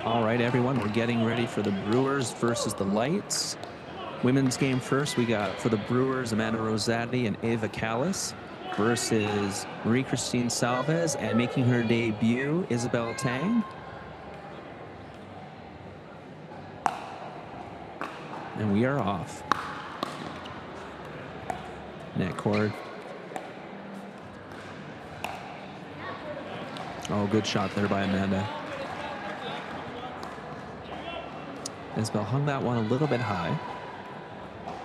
All right, everyone, we're getting ready for the Brewers versus the Lights. Women's game first, we got for the Brewers, Amanda Rosati and Ava Kalist versus Marie-Christine Salvas, and making her debut, Isabelle Tang. And we are off. Net cord. Oh, good shot there by Amanda. Isabelle hung that one a little bit high.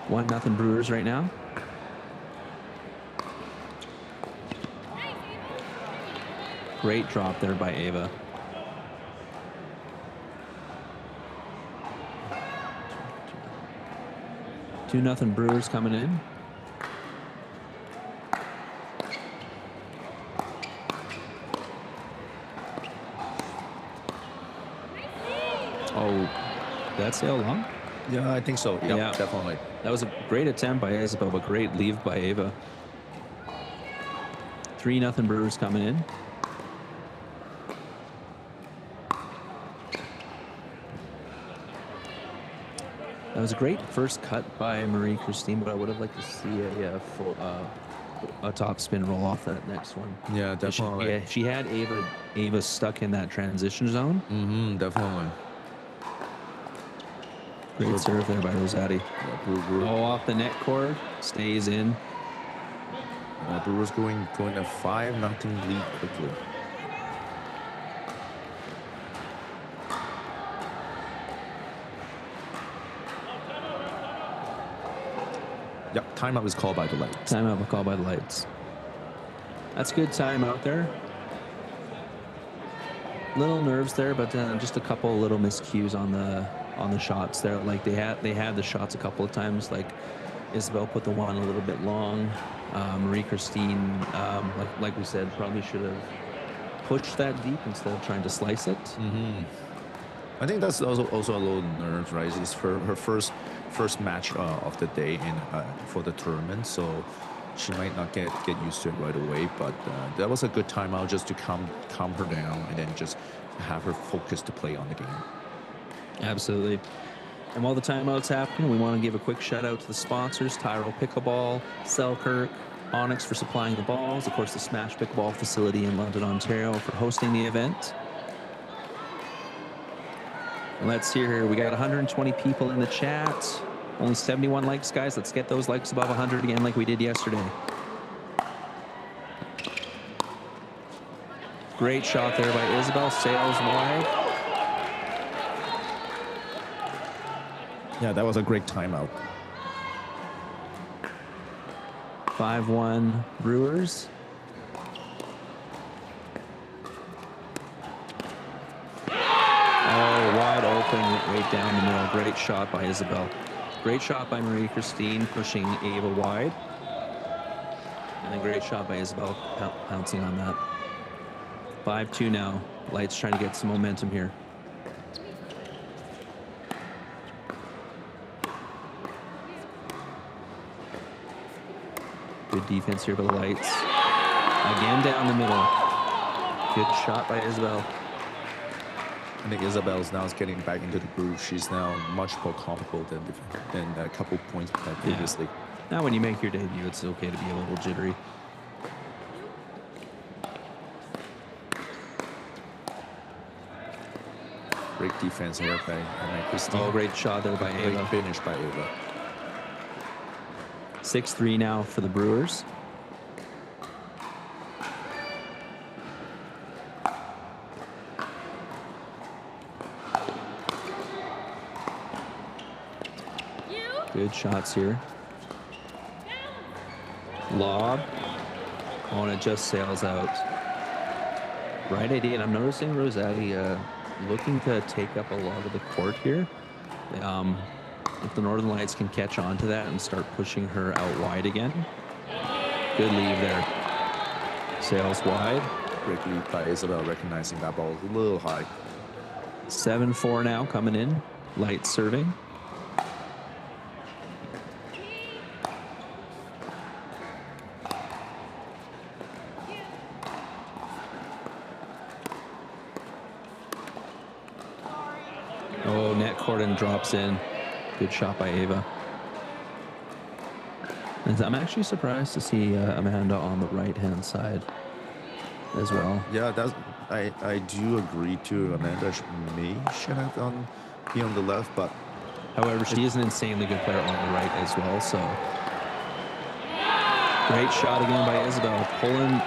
1-0 Brewers right now. Great drop there by Ava. Two nothing Brewers coming in. Oh, did that sail long? Yeah, I think so. Yep, Yeah, definitely. That was a great attempt by Isabelle, but great leave by Ava. 3-0 Brewers coming in. That was a great first cut by Marie-Christine, but I would have liked to see a top spin roll off that next one. Yeah, definitely. She had Ava stuck in that transition zone. Mm-hmm, definitely. Great serve there by Rosati. Yeah, Oh, off the net cord, stays in. Brewers going a 5-0 lead quickly. Yep, timeout was called by the Lights. Timeout was called by the Lights. That's good timeout there. Little nerves there, but just a couple little miscues on the shots there. Like they had the shots a couple of times. Like Isabelle put the one a little bit long. Marie-Christine, like we said, probably should have pushed that deep instead of trying to slice it. Mm-hmm. I think that's also a little nerves, right? It's her first match of the day for the tournament, so she might not get used to it right away. But that was a good timeout just to calm her down and then just have her focus to play on the game. Absolutely. And while the timeout's happening, we want to give a quick shout out to the sponsors: Tyrell Pickleball, Selkirk, Onyx for supplying the balls, of course the Smash Pickleball facility in London, Ontario for hosting the event. And let's hear here. We got 120 people in the chat. Only 71 likes, guys. Let's get those likes above 100 again like we did yesterday. Great shot there by Isabelle. Sails wide. Yeah, that was a great timeout. 5-1 Brewers. Oh, wide open, right down the middle. Great shot by Isabelle. Great shot by Marie-Christine, pushing Ava wide. And then great shot by Isabelle, pouncing on that. 5-2 now. Lights trying to get some momentum here. Good defense here by the Lights. Again down the middle. Good shot by Isabelle. I think Isabelle's now getting back into the groove. She's now much more comfortable than a couple points previously. Yeah. Now when you make your debut, it's okay to be a little jittery. Great defense here by Christine. Oh, great shot there by Ava. Great finish by Ava. 6-3 now for the Brewers. Good shots here. Lob. Oh, and it just sails out. Right idea. And I'm noticing Rosati looking to take up a lot of the court here. If the Northern Lights can catch on to that and start pushing her out wide again. Good leave there. Sails wide. Great lead by Isabelle, recognizing that ball a little high. 7-4 now coming in. Lights serving. Oh, net Corden drops in. Good shot by Ava. And I'm actually surprised to see Amanda on the right-hand side as well. Yeah, I do agree too. Amanda should have be on the left, but however, she is an insanely good player on the right as well. So great shot again by Isabelle, pulling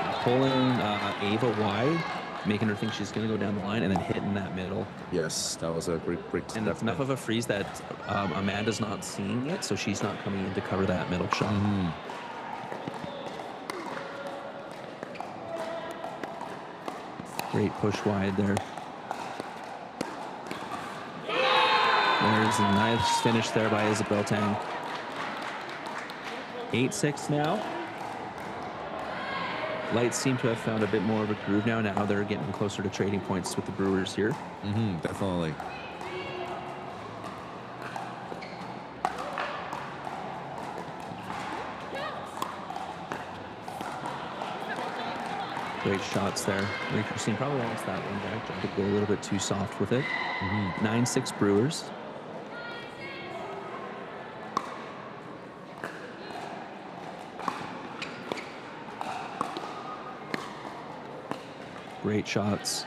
Ava wide, making her think she's going to go down the line, and then hitting that middle. yes, that was a great And it's enough of a freeze that Amanda's not seeing it, so she's not coming in to cover that middle shot. Great push wide there. There's a nice finish there by Isabelle Tang. 8-6 now. Lights seem to have found a bit more of a groove now. Now they're getting closer to trading points with the Brewers here. Definitely. Great shots there. Christine probably lost that one back. Tried to go a little bit too soft with it. 9-6 Brewers. Great shots.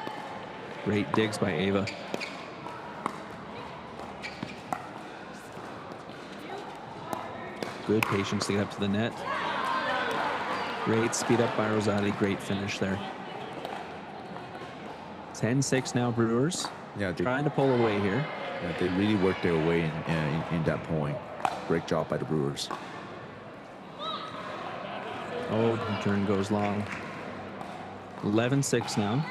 Great digs by Ava. Good patience to get up to the net. Great speed up by Rosati. Great finish there. 10-6 now Brewers. Yeah, trying to pull away here. Yeah, they really worked their way in that point. Great job by the Brewers. Oh, the turn goes long. 11-6 now.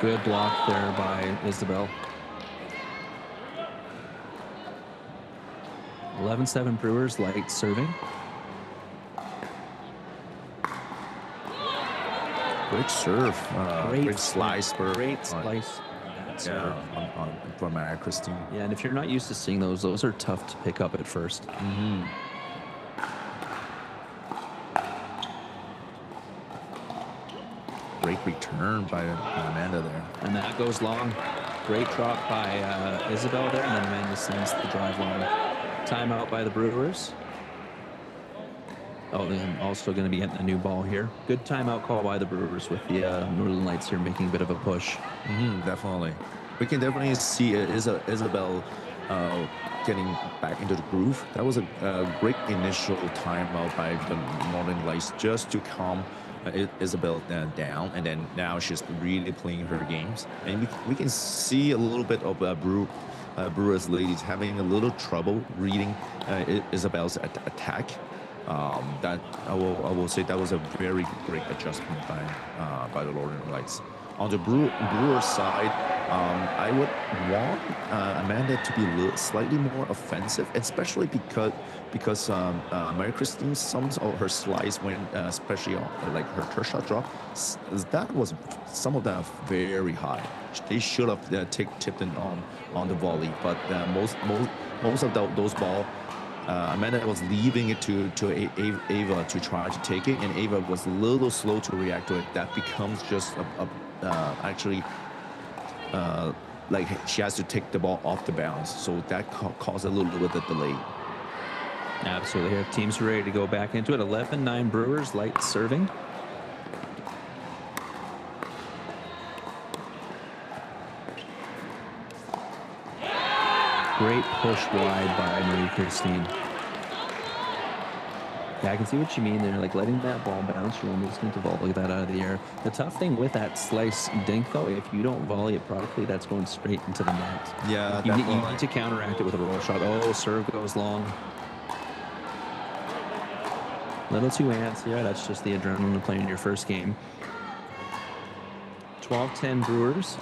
Good block there by Isabelle. 11-7 Brewers, light serving. Great serve. Great slice. Great slice. From Christine. Yeah, and if you're not used to seeing those are tough to pick up at first. Great return by Amanda there. And that goes long. Great drop by Isabelle there, and then Amanda sends the drive long. Timeout by the Brewers. Oh, and also going to be getting a new ball here. Good timeout call by the Brewers with the Northern Lights here making a bit of a push. Definitely. We can definitely see Isabelle getting back into the groove. That was a great initial timeout by the Northern Lights just to calm Isabelle down, and then now she's really playing her games. And we can see a little bit of Brewers ladies having a little trouble reading Isabelle's attack. That I will say that was a very great adjustment by the Northern Lights. On the Brewers side, I would want Amanda to be slightly more offensive, especially because Mary Christine, some of her slice when especially on, like her shot drop, that was some of them very high. They should have tipped it on the volley, but most of those balls. Amanda was leaving it to Ava to try to take it, and Ava was a little slow to react to it. That becomes just actually like she has to take the ball off the bounce, so that caused a little bit of delay. Absolutely. Here, teams are ready to go back into it. 11-9 Brewers, light serving. Great push wide by Marie Christine. Yeah, I can see what you mean there. Like letting that ball bounce, you're almost going to volley that out of the air. The tough thing with that slice dink, though, if you don't volley it properly, that's going straight into the net. Yeah, you need to counteract it with a roll shot. Oh, serve goes long. Little too antsy. Yeah, that's just the adrenaline of playing your first game. 12-10 Brewers.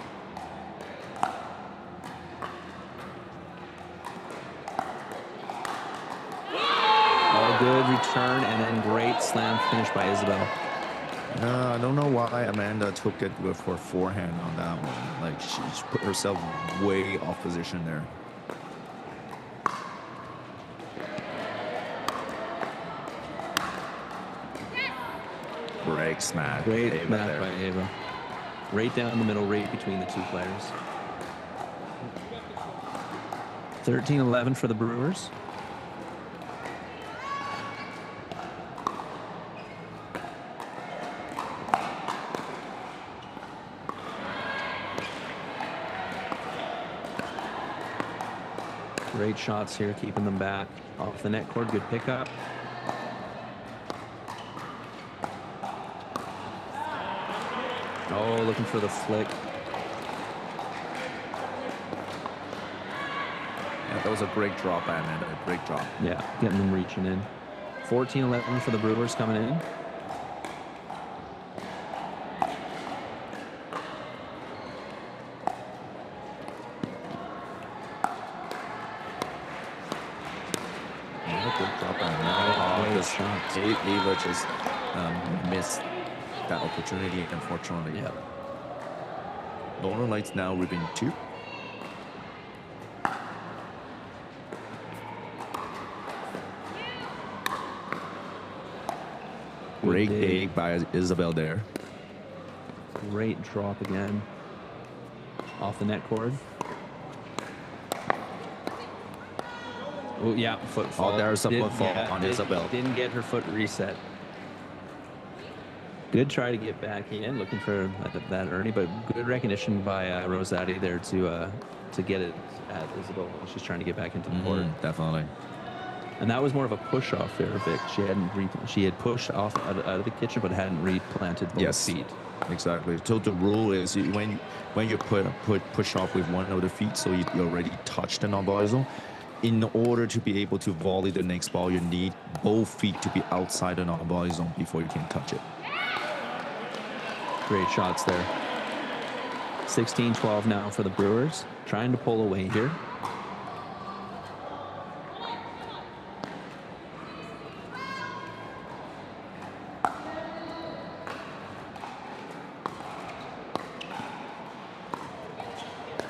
Good return and then great slam finish by Isabelle. I don't know why Amanda took it with her forehand on that one. Like she put herself way off position there. Great smack. Great Ava smack there. by Ava. Right down the middle, right between the two players. 13-11 for the Brewers. Great shots here, keeping them back. Off the net cord, good pickup. Oh, looking for the flick. Yeah, that was a great drop by Amanda. A great drop. Yeah, getting them reaching in. 14-11 for the Brewers coming in. Another good drop by Amanda. Great This shots. Ava just missed that opportunity, unfortunately. Yeah. Northern Lights now ribbon 2. Great dig by Isabelle there. Great drop again. Off the net cord. Oh, yeah, foot fall. Oh, there's a foot fall on Isabelle. Didn't get her foot reset. Good try to get back in, looking for that Ernie, but good recognition by Rosati there to get it at Isabelle while she's trying to get back into the court. Definitely. And that was more of a push off there, Vic. She had pushed off out of the kitchen, but hadn't replanted both feet. Exactly. So the rule is when you push off with one of the feet, so you already touched the non-volley zone. In order to be able to volley the next ball, you need both feet to be outside the non-volley zone before you can touch it. Great shots there. 16-12 now for the Brewers. Trying to pull away here.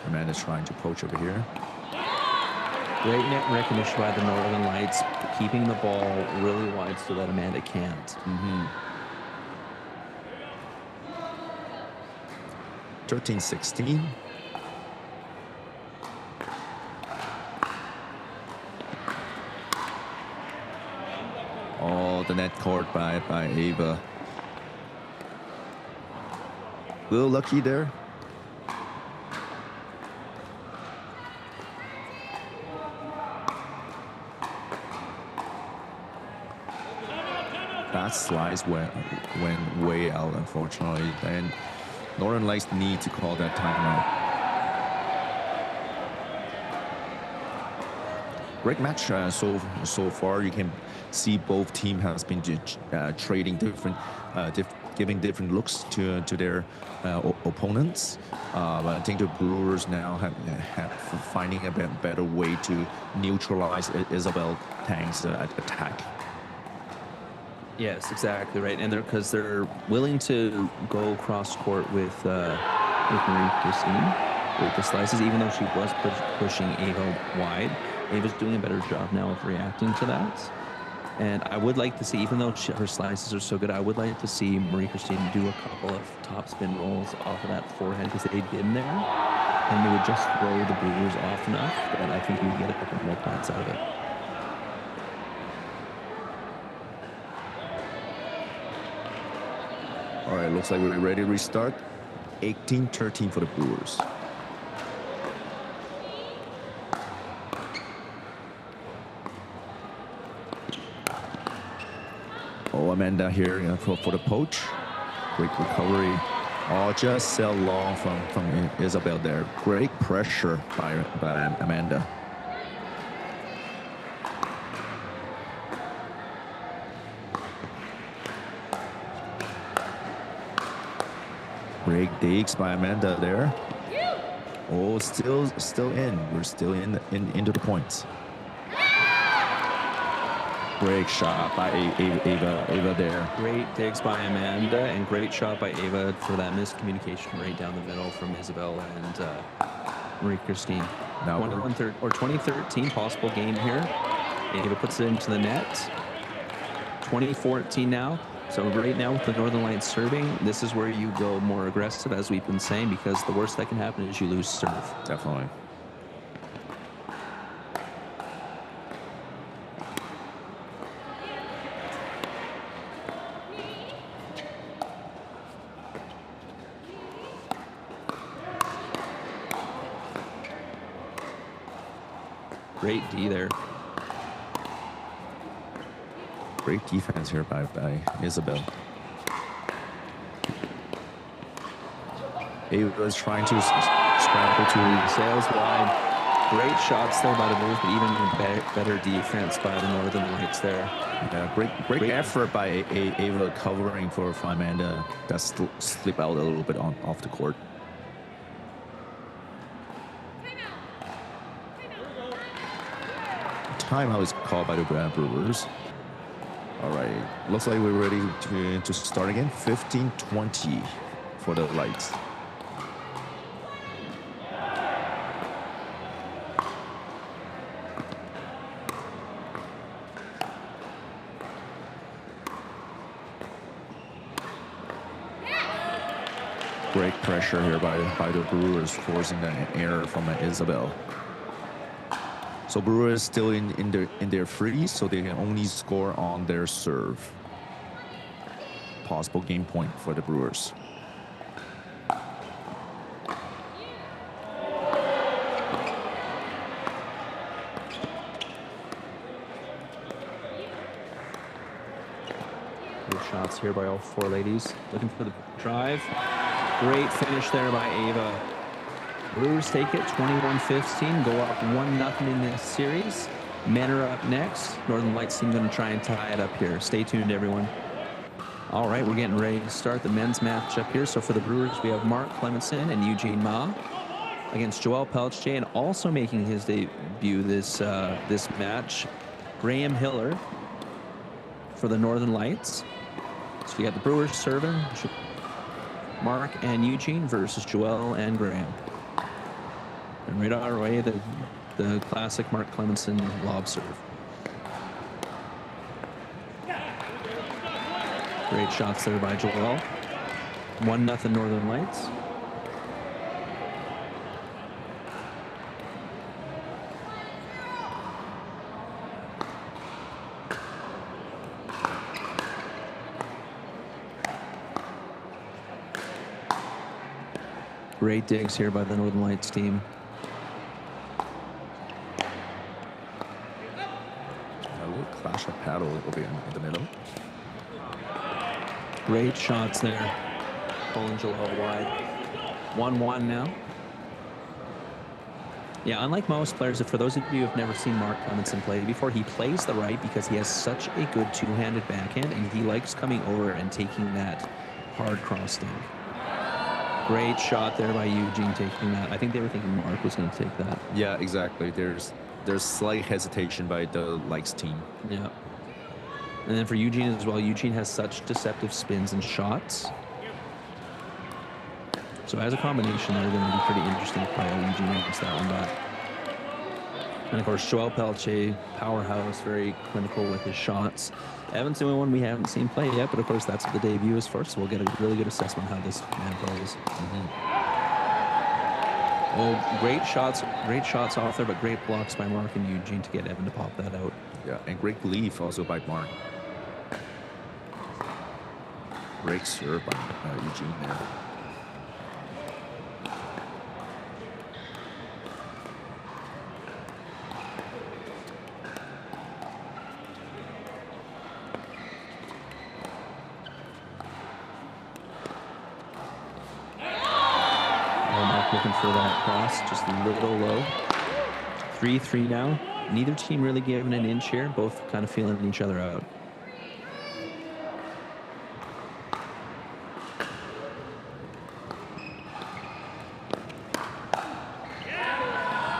Amanda's trying to poach over here. Great net recognition by the Northern Lights, keeping the ball really wide so that Amanda can't. 13-16. Oh, the net caught by Ava. A little lucky there. That slice went way out, unfortunately. And Northern Lights need to call that timeout. Great match so far. You can see both teams has been trading different, giving different looks to their opponents. But I think the Brewers now have finding a better way to neutralize Isabelle Tang's attack. Yes, exactly right, and because they're willing to go cross court with Marie-Christine with the slices, even though she was pushing Ava wide. Ava's doing a better job now of reacting to that, and I would like to see, even though her slices are so good, I would like to see Marie-Christine do a couple of top spin rolls off of that forehand, because they'd been there, and they would just throw the Brewers off enough that I think we would get a couple more points out of it. All right, looks like we're ready to restart. 18-13 for the Brewers. Oh, Amanda here for the poach. Great recovery. Oh, just so long from Isabelle there. Great pressure by Amanda. Great digs by Amanda there. Oh, still in. We're still into the points. Great shot by Ava there. Great digs by Amanda, and great shot by Ava for that miscommunication right down the middle from Isabelle and Marie-Christine. Now 2013 possible game here. Ava puts it into the net. 2014 now. So right now with the Northern Lights serving, this is where you go more aggressive, as we've been saying, because the worst that can happen is you lose serve. Definitely. Great D there. Great defense here by Isabelle. Ava is trying to scramble to sails wide. Great shots there by the Brewers, but even better defense by the Northern Lights there. Yeah, great effort by Ava covering for Amanda that slip out a little bit off the court. Timeout is called by the Brewers. All right, looks like we're ready to start again. 15-20 for the Lights. Great pressure here by the Brewers, forcing an error from Isabelle. So Brewers still in their freeze, so they can only score on their serve. Possible game point for the Brewers. Good shots here by all four ladies. Looking for the drive. Great finish there by Ava. Brewers take it 21-15, go up 1-0 in this series. Men are up next. Northern Lights team going to try and tie it up here. Stay tuned, everyone. All right, we're getting ready to start the men's match up here. So for the Brewers, we have Mark Cleminson and Eugene Yui against Joel Pelletier, and also making his debut this match, Graham Hilyer for the Northern Lights. So you got the Brewers serving, Mark and Eugene versus Joel and Graham. And right on our way, the classic Mark Cleminson lob serve. Great shots there by Joel. 1-0 Northern Lights. Great digs here by the Northern Lights team. Clash of paddle a little bit in the middle. Great shots there. Pulling Joel wide. 1-1 now. Yeah, unlike most players, for those of you who have never seen Mark Cleminson play before, he plays the right because he has such a good two-handed backhand, and he likes coming over and taking that hard cross stick. Great shot there by Eugene taking that. I think they were thinking Mark was going to take that. Yeah, exactly. There's slight hesitation by the Lights team. Yeah. And then for Eugene as well, Eugene has such deceptive spins and shots. So as a combination, they're going to be pretty interesting to play how Eugene gets that one back. And of course, Joel Pelletier, powerhouse, very clinical with his shots. Evan's the only one we haven't seen play yet, but of course that's what the debut is for, so we'll get a really good assessment of how this man plays. Oh, great shots off there, but great blocks by Mark and Eugene to get Evan to pop that out. Yeah, and great belief also by Mark. Great serve by Eugene there. Looking for that cross, just a little low. 3-3 now. Neither team really giving an inch here. Both kind of feeling each other out.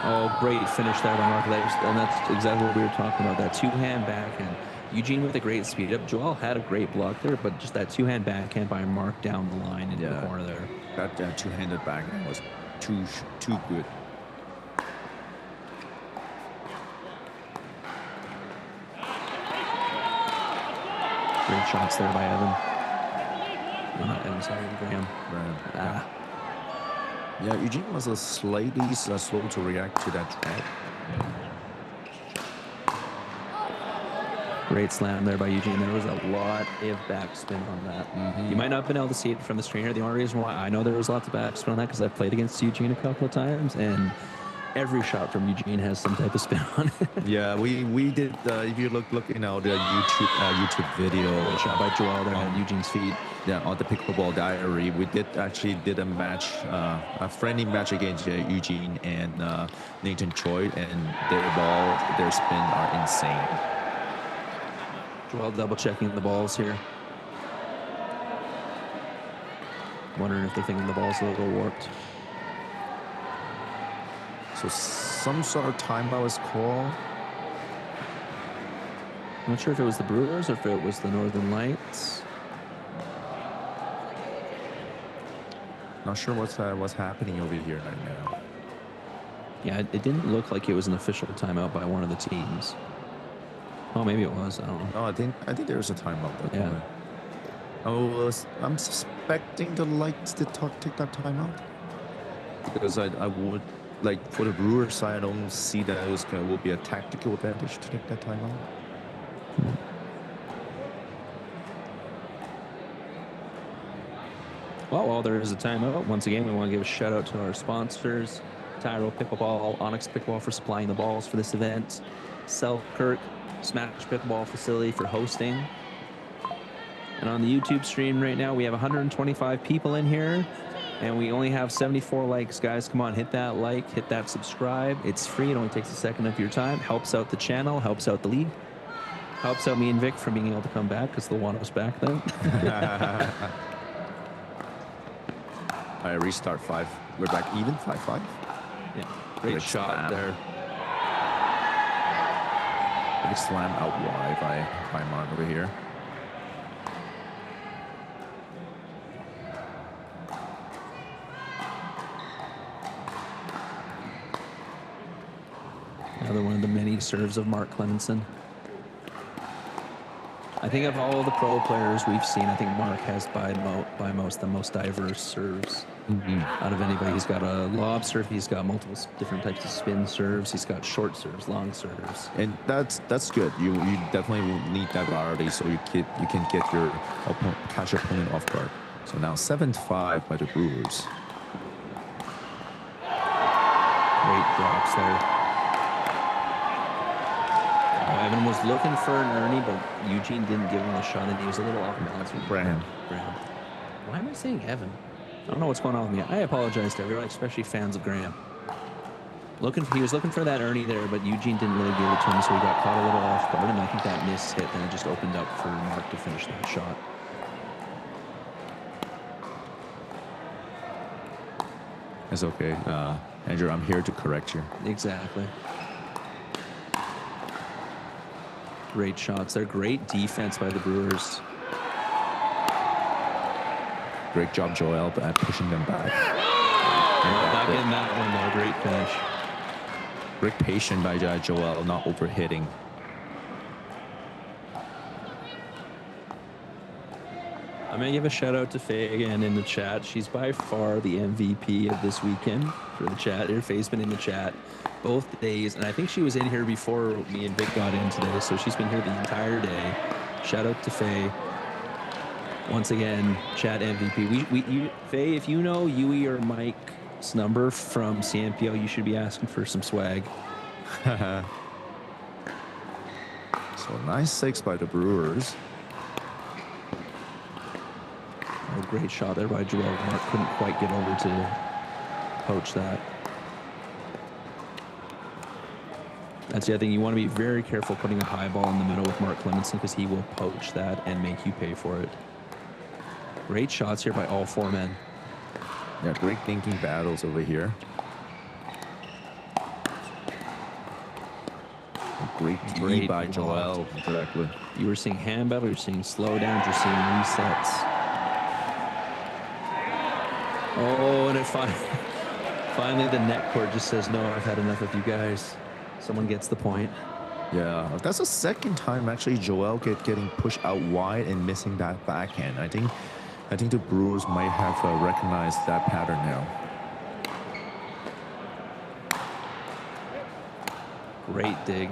Oh, great finish there by Mark. And that's exactly what we were talking about. That two-hand backhand. Eugene with a great speed up. Joel had a great block there, but just that two-hand backhand by Mark down the line into the corner there. That two-handed backhand was too good. Great shots there by Evan. not Evan, sorry, Graham. Right. Yeah, Eugene was a slightly slow to react to that trap. Great slam there by Eugene. There was a lot of backspin on that. You might not have been able to see it from the screen here. The only reason why I know there was lots of backspin on that because I've played against Eugene a couple of times, and every shot from Eugene has some type of spin on it. Yeah, we did. If you look the YouTube video, Great shot by Joel there on Eugene's feet. Yeah, on the Pickleball Diary, we actually did a match, a friendly match against Eugene and Nathan Choi, and their spin are insane. Joel double checking the balls here. Wondering if they're thinking the ball's a little warped. So some sort of timeout was called. I'm not sure if it was the Brewers or if it was the Northern Lights. Not sure what's happening over here right now. Yeah, it didn't look like it was an official timeout by one of the teams. Oh, maybe it was. I don't know. No, I think there was a timeout. Yeah. I'm suspecting the Lights did take that timeout because I would like for the Brewers side. I don't see that it will be a tactical advantage to take that timeout. Well, while there is a timeout, once again, we want to give a shout out to our sponsors, Tyro Pickleball, Onyx Pickleball for supplying the balls for this event, Selkirk Smash Pickleball facility for hosting. And on the YouTube stream right now, we have 125 people in here, and we only have 74 likes. Guys, come on, hit that like, hit that subscribe. It's free. It only takes a second of your time. Helps out the channel, helps out the league, helps out me and Vic from being able to come back because they'll want us back then. All right, restart 5. We're back even, 5-5. Yeah, great shot there. Big slam out wide by Mark over here. Another one of the many serves of Mark Cleminson. I think of all the pro players we've seen, I think Mark has by most the most diverse serves out of anybody. He's got a lob serve. He's got multiple different types of spin serves. He's got short serves, long serves. And that's good. You definitely will need that variety so you can get your catch your opponent off guard. So now 7-5 by the Brewers. Great drops there. Evan was looking for an Ernie, but Eugene didn't give him a shot, and he was a little off balance. Graham. Why am I saying Evan? I don't know what's going on with me. I apologize to everyone, especially fans of Graham. He was looking for that Ernie there, but Eugene didn't really give it to him, so he got caught a little off guard, and I think that miss hit, and it just opened up for Mark to finish that shot. It's okay. Andrew, I'm here to correct you. Exactly. Great shots. They're great defense by the Brewers. Great job, Joel, at pushing them back. Not getting that one, though. Great finish. Great patience by Joel, not overhitting. I'm going to give a shout out to Faye again in the chat. She's by far the MVP of this weekend for the chat. Faye's been in the chat both days, and I think she was in here before me and Vic got in today, so she's been here the entire day. Shout out to Faye. Once again, chat MVP. Faye, if you know Yui or Mike's number from CNPL, you should be asking for some swag. So nice 6 by the Brewers. Oh, great shot there by Joel. Mark couldn't quite get over to poach that. That's the other thing. You want to be very careful putting a high ball in the middle with Mark Cleminson because he will poach that and make you pay for it. Great shots here by all 4 men. Yeah, great thinking battles over here. Great by Joel. Exactly. You were seeing hand battle, you're seeing slow downs, you're seeing resets. Oh, and it finally the net court just says, no, I've had enough of you guys. Someone gets the point. Yeah, that's the second time actually Joel getting pushed out wide and missing that backhand. I think I think the Brewers might have recognized that pattern now. Great dig.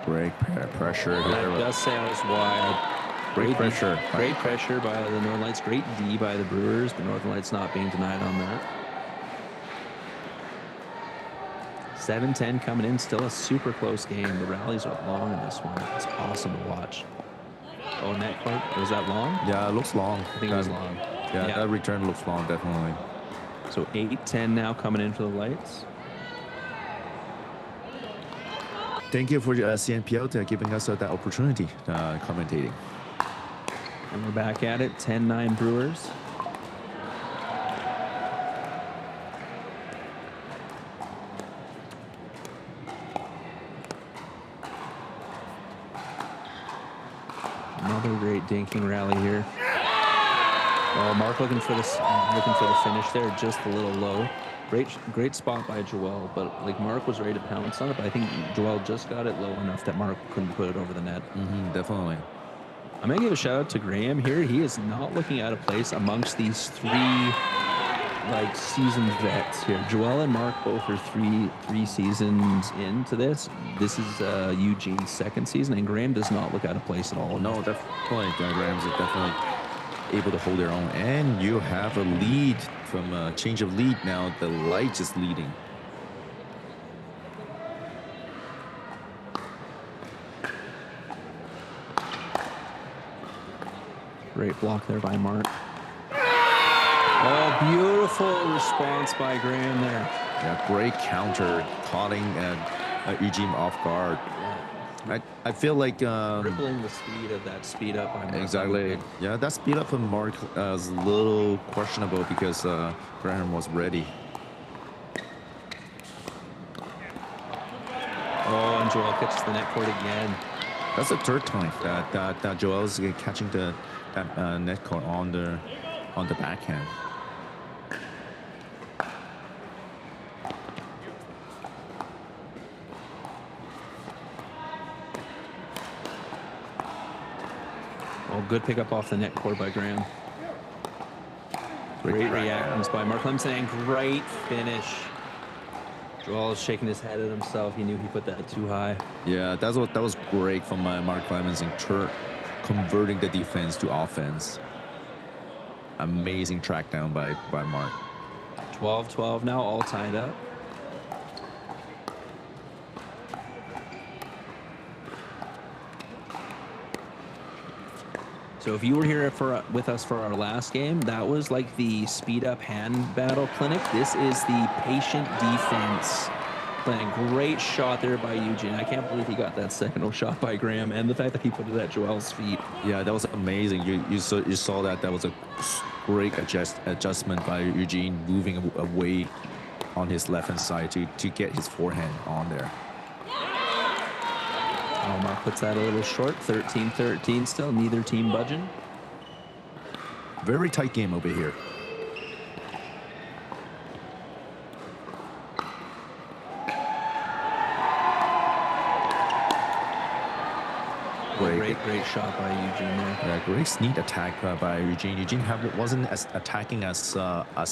Great pressure here. That does sound wide. Great pressure. Great pressure by the Northern Lights. Great D by the Brewers. The Northern Lights not being denied on that. 7-10 coming in. Still a super close game. The rallies are long in this one. It's awesome to watch. Oh, net court. Was that long? Yeah, it looks long. I think it was long. Yeah, that return looks long, definitely. So 8-10 now coming in for the Lights. Thank you for CNPL giving us that opportunity commentating. And we're back at it. 10-9 Brewers. Another great dinking rally here. Oh, Mark looking for the finish there, just a little low. Great spot by Joel, but like Mark was ready to pounce on it, but I think Joel just got it low enough that Mark couldn't put it over the net. Definitely. I'm gonna give a shout out to Graham here. He is not looking out of place amongst these three like seasoned vets here. Joel and Mark both are three seasons into this. This is Eugene's second season, and Graham does not look out of place at all. No, definitely. Graham's definitely able to hold their own, and you have a lead from a change of lead now. The Lights is leading. Great block there by Mark. Oh, beautiful response by Graham there. Yeah, great counter, caughting Eugene off guard. I feel like crippling the speed of that speed up by Mark. Exactly. Yeah, that speed up from Mark is a little questionable because Graham was ready. Oh, and Joel catches the net cord again. That's the third time that Joel is catching that net cord on the backhand. Oh, good pickup off the net cord by Graham. Great reactions by Mark Cleminson, and great finish. Joel is shaking his head at himself. He knew he put that too high. Yeah, that was great from Mark Cleminson, converting the defense to offense. Amazing track down by Mark. 12-12 now, all tied up. So if you were here with us for our last game, that was like the speed up hand battle clinic. This is the patient defense clinic. Great shot there by Eugene. I can't believe he got that second shot by Graham, and the fact that he put it at Joel's feet. Yeah, that was amazing. You saw that was a great adjustment by Eugene, moving away on his left hand side to get his forehand on there. Oh, Mark puts that a little short. 13-13 still. Neither team budging. Very tight game over here. Great shot by Eugene there. Yeah, great sneak attack by Eugene. Eugene wasn't attacking as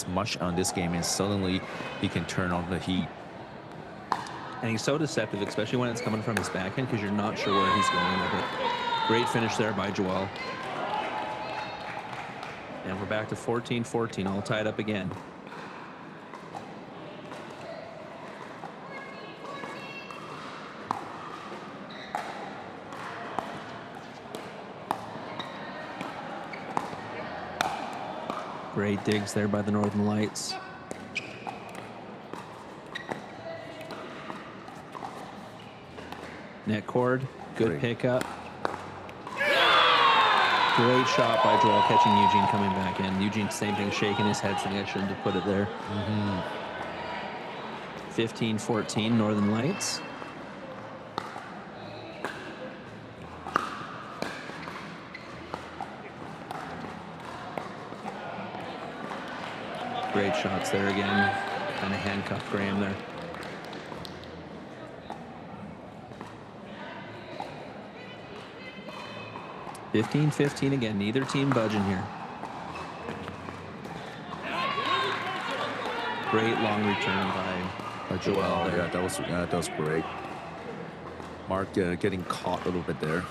much on this game, and suddenly he can turn on the heat. And he's so deceptive, especially when it's coming from his backhand, because you're not sure where he's going with it. Great finish there by Joel. And we're back to 14-14, all tied up again. Great digs there by the Northern Lights. Net cord, good pickup. Great shot by Joel, catching Eugene coming back in. Eugene, same thing, shaking his head, saying I shouldn't have put it there. 15-14, Northern Lights. Great shots there again. Kind of handcuffed Graham there. 15-15 again. Neither team budging here. Great long return by Joel there. Yeah, that was great. Mark getting caught a little bit there.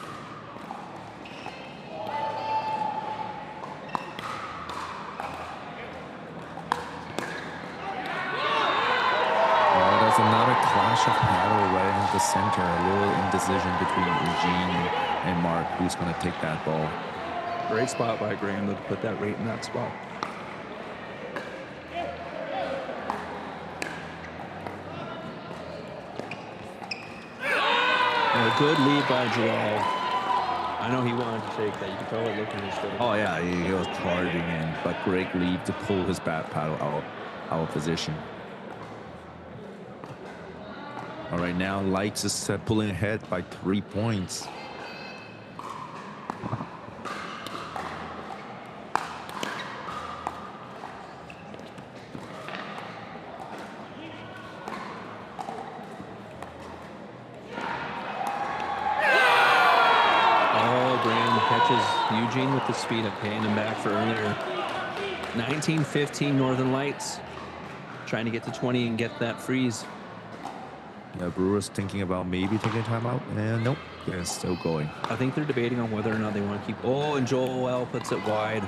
There's another clash of paddle right in the center. A little indecision between Eugene and Mark. Who's going to take that ball? Great spot by Graham to put that right in that spot. A good lead by Joel. I know he wanted to take that. You can tell it looking at his face. Oh yeah, he was charging in, but great lead to pull his back paddle out of position. All right, now Lights is pulling ahead by 3 points. Eugene with the speed of paying him back for earlier. 19-15 Northern Lights. Trying to get to 20 and get that freeze. Yeah, Brewers thinking about maybe taking a timeout. And nope, they're still going. I think they're debating on whether or not they want to keep. Oh, and Joel puts it wide.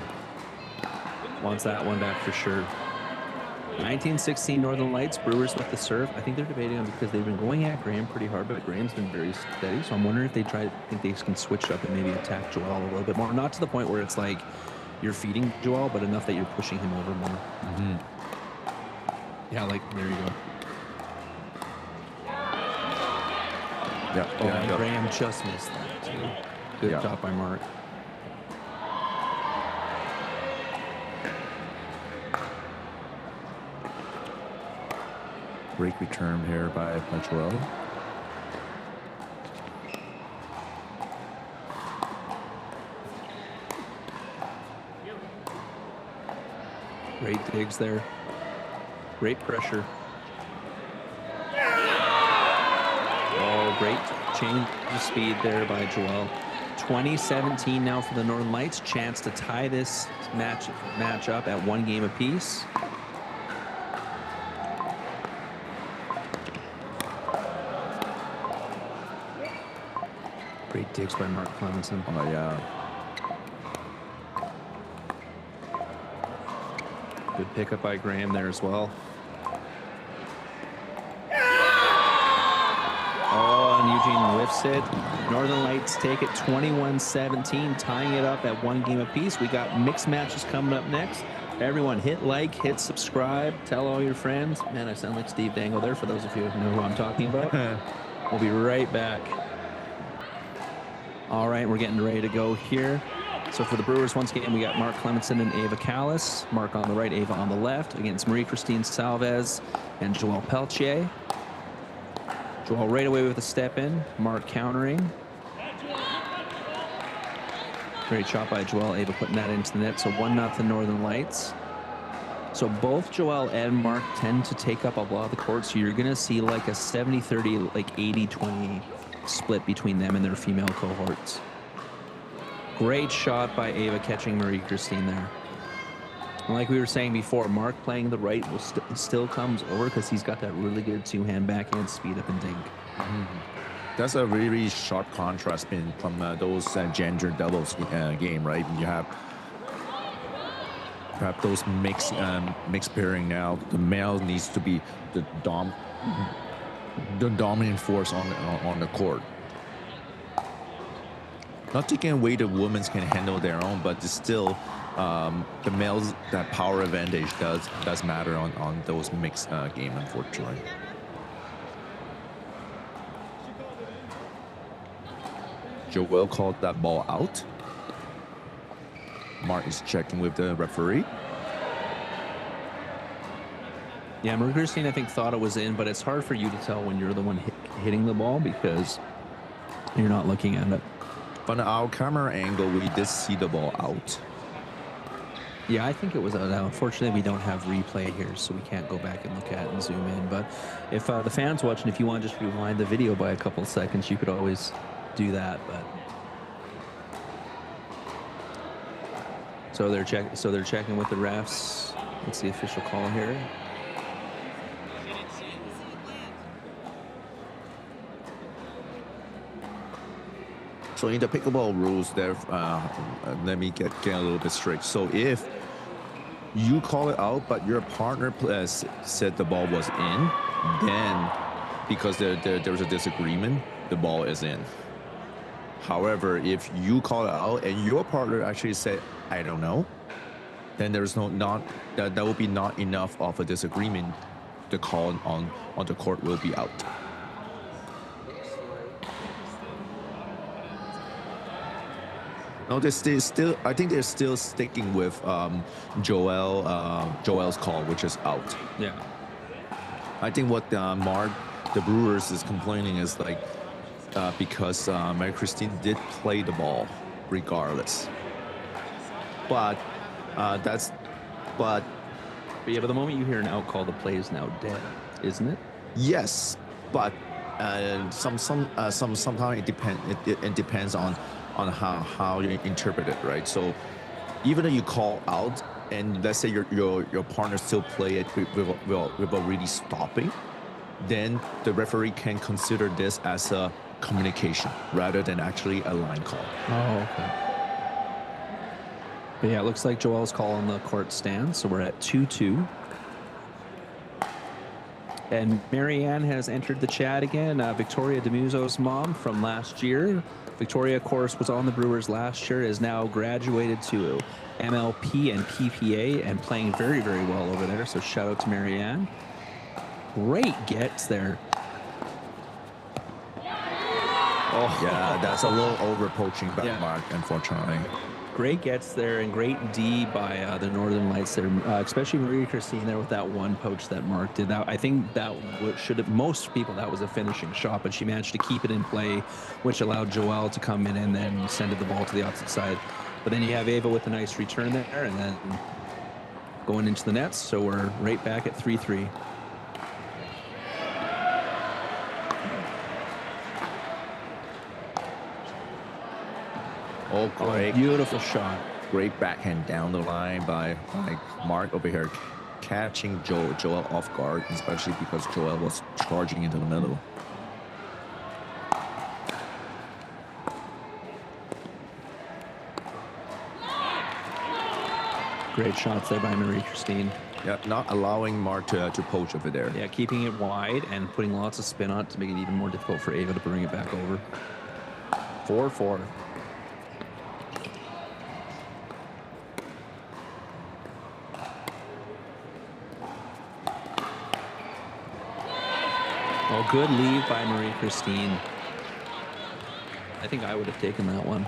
Wants that one back for sure. 19-16 Northern Lights. Brewers with the serve. I think they're debating on because they've been going at Graham pretty hard, but Graham's been very steady. So I'm wondering if they think they can switch up and maybe attack Joel a little bit more. Not to the point where it's like you're feeding Joel, but enough that you're pushing him over more. Mm-hmm. Yeah, like there you go. Yeah, Graham just missed that too. Good job by Mark. Great return here by Joel. Great digs there. Great pressure. Oh, great change of speed there by Joel. 20-17 now for the Northern Lights. Chance to tie this match up at 1 game apiece. Great digs by Mark Cleminson. Oh, yeah. Good pickup by Graham there as well. Oh, and Eugene whiffs it. Northern Lights take it 21-17, tying it up at 1 game apiece. We got mixed matches coming up next. Everyone hit like, hit subscribe, tell all your friends. Man, I sound like Steve Dangle there for those of you who know who I'm talking about. We'll be right back. All right, we're getting ready to go here. So for the Brewers, once again, we got Mark Cleminson and Ava Kalist. Mark on the right, Ava on the left, against Marie-Christine Salvas and Joel Pelletier. Joel right away with a step in. Mark countering. Great shot by Joel. Ava putting that into the net. So 1-0 Northern Lights. So both Joel and Mark tend to take up a lot of the court. So you're going to see like a 70-30, like 80-20 split between them and their female cohorts. Great shot by Ava catching Marie-Christine there. And like we were saying before, Mark playing the right will still comes over because he's got that really good two-hand backhand speed up and dink. Mm-hmm. That's a really sharp contrast from those gender doubles game, right? You have those mixed pairing now. The male needs to be the dominant force on the court. Not taking away the women can handle their own, but it's still the males, that power advantage does matter on those mixed game, unfortunately. Joel called that ball out. Mark is checking with the referee. Yeah, Marie-Christine, I think, thought it was in, but it's hard for you to tell when you're the one hitting the ball because you're not looking at it. From our camera angle, we did see the ball out. Yeah, I think it was out. Unfortunately, we don't have replay here, so we can't go back and look at it and zoom in. But if the fans watching, if you want to just rewind the video by a couple of seconds, you could always do that. But So they're checking with the refs. What's the official call here? So in the pickleball rules, there, let me get a little bit straight. So if you call it out, but your partner said the ball was in, then because there's a disagreement, the ball is in. However, if you call it out and your partner actually said, I don't know, then there's that will be not enough of a disagreement. The call on the court will be out. No, I think they're still sticking with Joel's call, which is out. Yeah. I think what Mark, the Brewers, is complaining is like because Marie-Christine did play the ball regardless. But but yeah, but the moment you hear an out call, the play is now dead, isn't it? Yes, but sometimes it depends on how you interpret it, right? So even if you call out and let's say your partner still play it without really stopping, then the referee can consider this as a communication rather than actually a line call. Oh, okay. But yeah, it looks like Joel's call on the court stands, so we're at 2-2. And Marianne has entered the chat again. Victoria DeMuso's mom from last year. Victoria, of course, was on the Brewers last year, is now graduated to MLP and PPA and playing very, very well over there. So shout out to Marianne. Great gets there. Oh, yeah, that's a little over poaching back mark, unfortunately. Great gets there and great D by the Northern Lights there, especially Marie-Christine there with that one poach that Mark did. I think that should have, most people, that was a finishing shot, but she managed to keep it in play, which allowed Joel to come in and then send the ball to the opposite side. But then you have Ava with a nice return there and then going into the nets. So we're right back at 3-3. Oh, great. Beautiful shot. Great backhand down the line by Mark over here, catching Joel off guard, especially because Joel was charging into the middle. Great shots there by Marie-Christine. Yeah, not allowing Mark to poach over there. Yeah, keeping it wide and putting lots of spin on it to make it even more difficult for Ava to bring it back over. 4-4. Oh, good lead by Marie-Christine. I think I would have taken that one.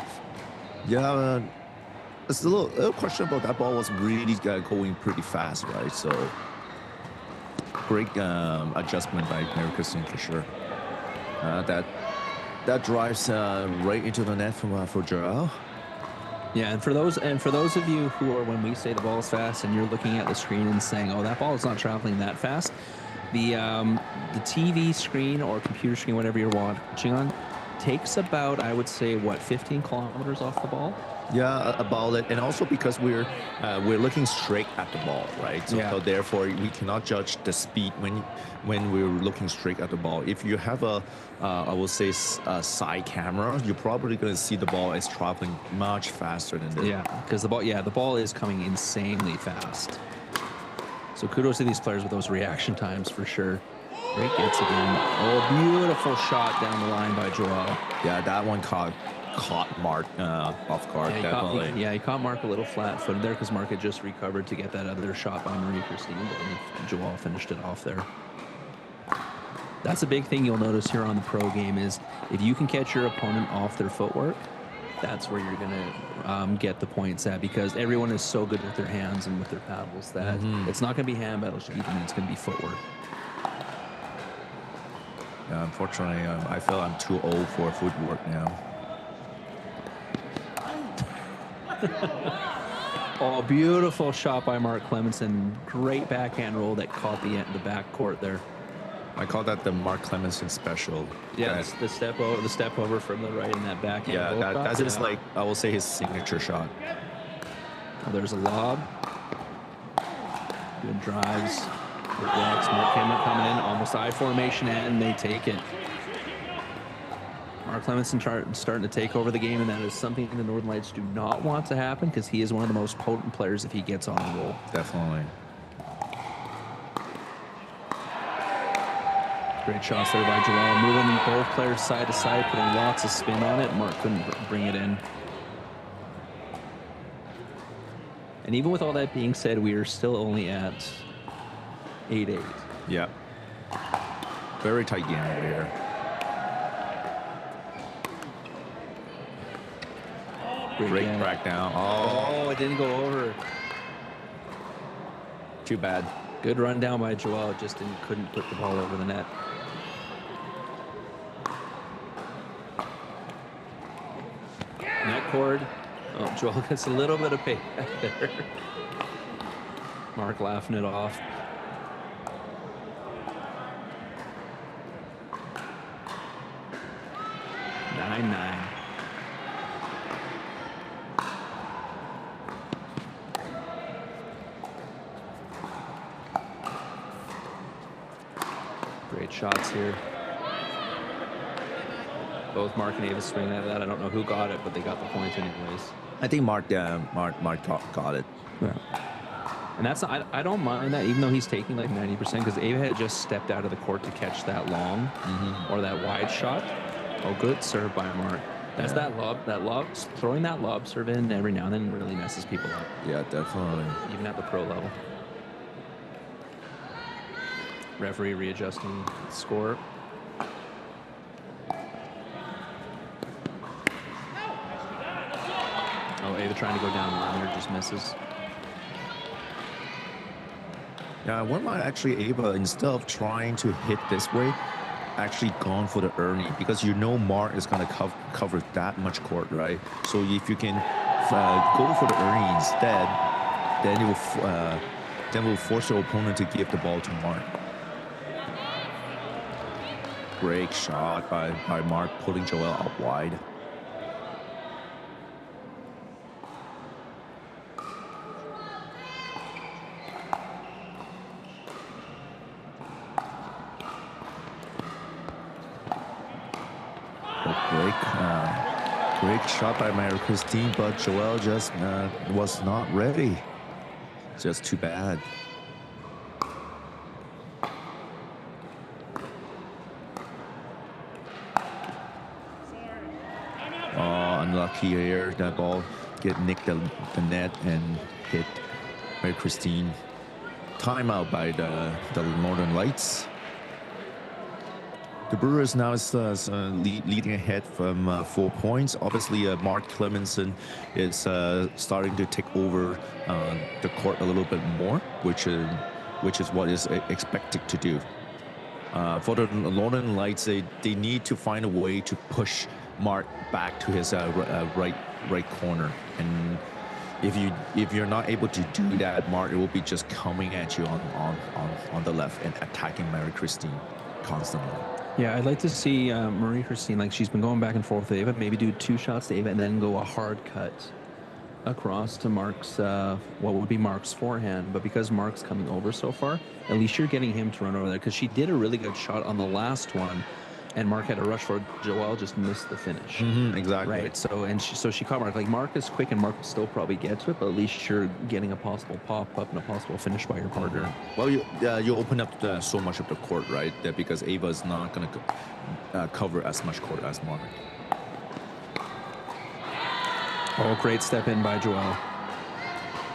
Yeah, it's a little question about that ball was really going pretty fast, right? So great adjustment by Marie-Christine for sure. That drives right into the net for Joel. Yeah, and for those of you who are, when we say the ball is fast and you're looking at the screen and saying, "Oh, that ball is not traveling that fast," the TV screen or computer screen, whatever you're watching on, takes about, I would say, what, 15 kilometers off the ball? Yeah, about it, and also because we're looking straight at the ball, right? So, so therefore we cannot judge the speed when we're looking straight at the ball. If you have I will say a side camera, you're probably going to see the ball is traveling much faster than this. Yeah, because the ball is coming insanely fast. So kudos to these players with those reaction times for sure. Great gets again. Oh, beautiful shot down the line by Joel. Yeah, that one caught Mark off guard, definitely. He caught Mark a little flat-footed there because Mark had just recovered to get that other shot by Marie-Christine, but Joel finished it off there. That's a big thing you'll notice here on the pro game is if you can catch your opponent off their footwork, that's where you're going to get the points at, because everyone is so good with their hands and with their paddles that it's not going to be hand battles, even it's going to be footwork. Yeah, unfortunately, I feel I'm too old for footwork now. Oh, beautiful shot by Mark Cleminson. Great backhand roll that caught the back court there. I call that the Mark Cleminson special. Yeah, the step over from the right in that backhand. Yeah, that's just like, I will say, his signature shot. Oh, there's a lob. Good drives. Good blocks. Mark Hammett coming in. Almost I formation, and they take it. Mark Cleminson starting to take over the game, and that is something the Northern Lights do not want to happen because he is one of the most potent players if he gets on a roll. Definitely. Great shots there by Joel. Moving both players side to side, putting lots of spin on it. Mark couldn't bring it in. And even with all that being said, we are still only at 8-8. Yeah. Very tight game over here. Great crackdown. Oh, it didn't go over. Too bad. Good run down by Joel. Just couldn't put the ball over the net. Net cord. Oh, Joel gets a little bit of payback there. Mark laughing it off. Great shots here. Both Mark and Ava swinging at that. I don't know who got it, but they got the point anyways. I think Mark got it. Yeah. And that's not, I don't mind that, even though he's taking like 90%, because Ava had just stepped out of the court to catch that long or that wide shot. Oh, good serve by Mark. That's that lob, throwing that lob serve in every now and then really messes people up. Yeah, definitely. Even at the pro level. Referee readjusting score. Oh, Ava trying to go down the line there, just misses. Yeah, what about actually Ava, instead of trying to hit this way, actually gone for the Ernie, because you know Mark is going to cover that much court, right? So if you can go for the Ernie instead, then it will force your opponent to give the ball to Mark. Great shot by Mark, pulling Joel out wide. Great shot by Marie-Christine, but Joel just was not ready. Just too bad. Unlucky here. That ball nicked the net and hit Marie-Christine. Timeout by the Northern Lights. The Brewers now is leading ahead from 4 points. Obviously, Mark Cleminson is starting to take over the court a little bit more, which is what is expected to do. For the Northern Lights, they need to find a way to push Mark back to his right corner, and if you're not able to do that, Mark will be just coming at you on the left and attacking Marie-Christine constantly. Yeah, I'd like to see Marie-Christine, like she's been going back and forth with Ava, maybe do 2 shots to Ava and then go a hard cut across to Mark's, what would be Mark's forehand. But because Mark's coming over so far, at least you're getting him to run over there, because she did a really good shot on the last one, and Mark had a rush for it. Joelle just missed the finish. Exactly. Right. So she caught Mark. Like, Mark is quick, and Mark will still probably get to it, but at least you're getting a possible pop up and a possible finish by your partner. Well, you open up so much of the court, right? That because Ava is not going to cover as much court as Mark. Oh, great step in by Joelle.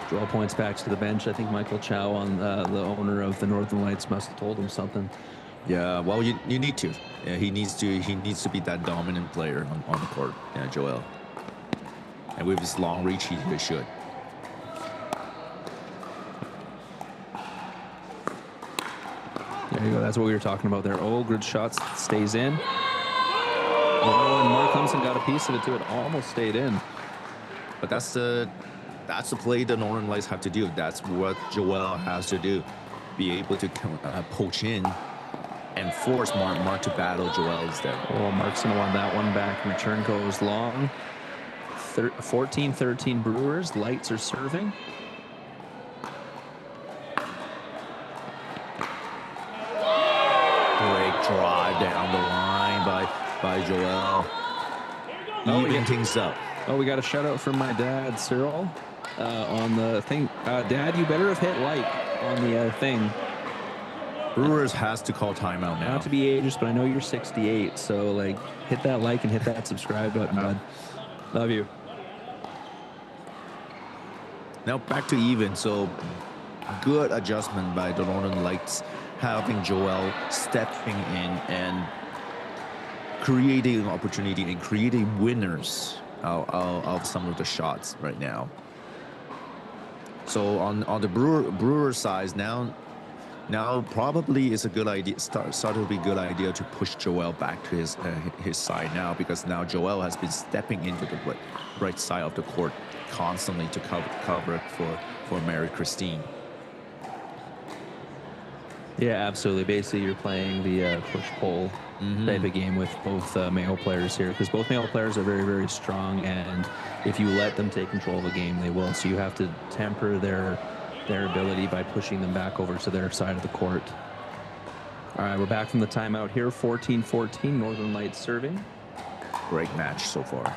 Joelle points back to the bench. I think Michael Chow, the owner of the Northern Lights, must have told him something. Yeah, well, you need to. Yeah, he needs to be that dominant player on the court. Yeah, Joel. And with his long reach, he should. There you go. That's what we were talking about there. Oh, good shots. Stays in. Oh, and Mark Cleminson got a piece of it too. It almost stayed in. But that's the play the Northern Lights have to do. That's what Joel has to do. Be able to poach in and force Mark to battle Joel instead. Oh, Mark's going to want that one back. Return goes long. 14-13 Brewers. Lights are serving. Great drive down the line by Joel. Even things up. Oh, we got a shout out from my dad, Cyril, on the thing. Dad, you better have hit like on the thing. Brewers has to call timeout now. Not to be ageist, but I know you're 68, so like hit that like and hit that subscribe button, bud. Love you. Now back to even. So good adjustment by the Northern Lights, having Joel stepping in and creating an opportunity and creating winners out of some of the shots right now. So on the Brewer side now probably is a good idea. Start to be a good idea to push Joel back to his side now, because now Joel has been stepping into the right side of the court constantly to cover it for Mary Christine. Yeah, absolutely. Basically, you're playing the push-pull type of game with both male players here, because both male players are very, very strong, and if you let them take control of a game, they will. So you have to temper their ability by pushing them back over to their side of the court. All right, we're back from the timeout here. 14-14, Northern Lights serving. Great match so far.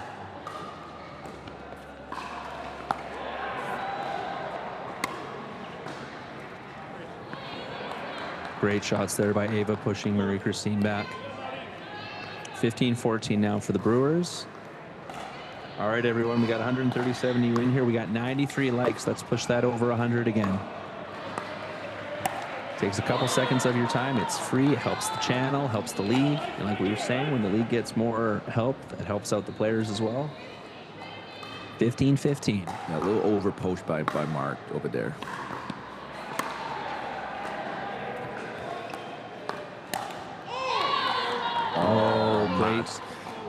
Great shots there by Ava, pushing Marie Christine back. 15-14 now for the Brewers. All right, everyone, we got 137 you in here. We got 93 likes. Let's push that over 100 again. Takes a couple seconds of your time. It's free. It helps the channel, helps the league. And like we were saying, when the league gets more help, it helps out the players as well. 15-15. Yeah, a little over poached by Mark over there. Oh, great.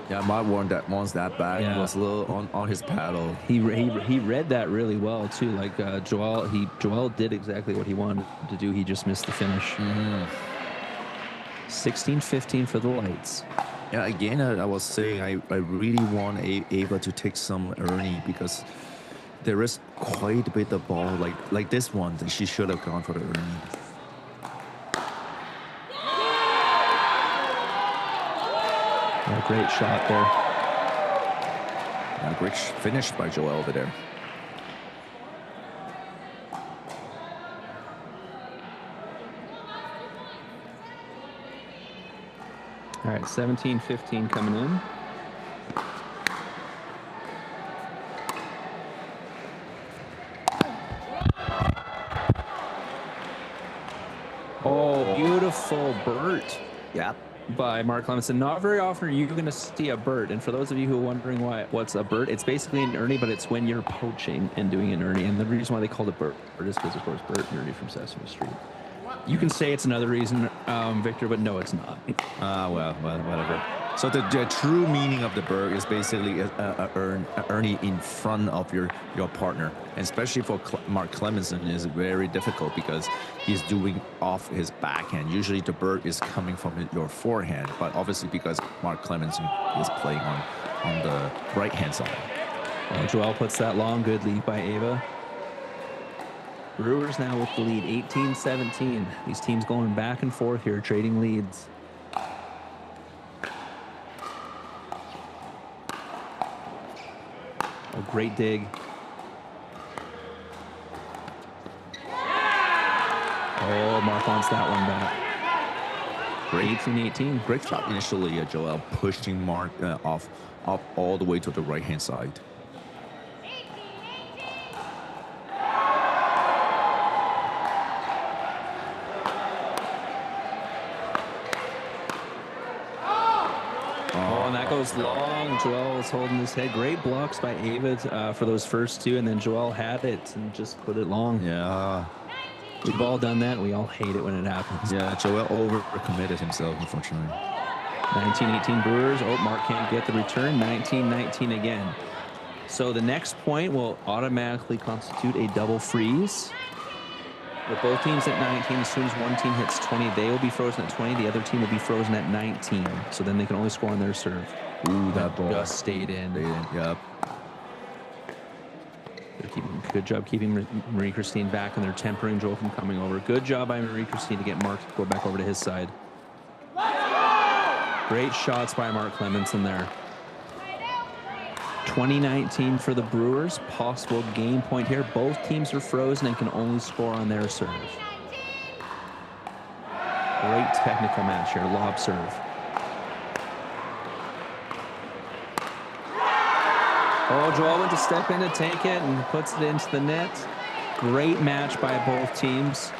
Yeah, Mark wants that back. Yeah. He was a little on his paddle. He read that really well too. Like Joel did exactly what he wanted to do. He just missed the finish. 16-15 for the Lights. Yeah, again, I was saying I really want Ava to take some Ernie, because there is quite a bit of ball like this one that she should have gone for the Ernie. A great shot there. Yeah, great finish by Joel over there. All right, 17-15 coming in. Oh, beautiful Bert. Yeah. By Mark Cleminson. Not very often are you going to see a Bert, and for those of you who are wondering what's a Bert, it's basically an Ernie, but it's when you're poaching and doing an Ernie. And the reason why they called it Bert is because, of course, Bert and Ernie from Sesame Street. You can say it's another reason, Victor, but no, it's not. Well, whatever. So the true meaning of the Bert is basically a Ernie in front of your partner, and especially for Mark Cleminson is very difficult because he's doing off his backhand. Usually the Bert is coming from your forehand, but obviously because Mark Cleminson is playing on the right hand side. Well, Joel puts that long, good lead by Ava. Brewers now with the lead, 18-17. These teams going back and forth here, trading leads. A great dig. Oh, Mark wants that one back. Great. 18-18. Great shot initially, Joel pushing Mark off all the way to the right hand side. Goes long. Joel is holding his head. Great blocks by Ava for those first two, and then Joel had it and just put it long. Yeah. We've all done that. We all hate it when it happens. Yeah, Joel overcommitted himself, unfortunately. 19-18 Brewers. Oh, Mark can't get the return. 19-19 again. So the next point will automatically constitute a double freeze. With both teams at 19, as soon as one team hits 20, they will be frozen at 20. The other team will be frozen at 19. So then they can only score on their serve. Ooh, that ball just stayed in. Yep. Good job keeping Marie-Christine back, and they're tempering Joel from coming over. Good job by Marie-Christine to get Mark to go back over to his side. Great shots by Mark Cleminson there. 2019 for the Brewers. Possible game point here. Both teams are frozen and can only score on their serve. Great technical match here. Lob serve. Oh, Joel went to step in to take it and puts it into the net. Great match by both teams.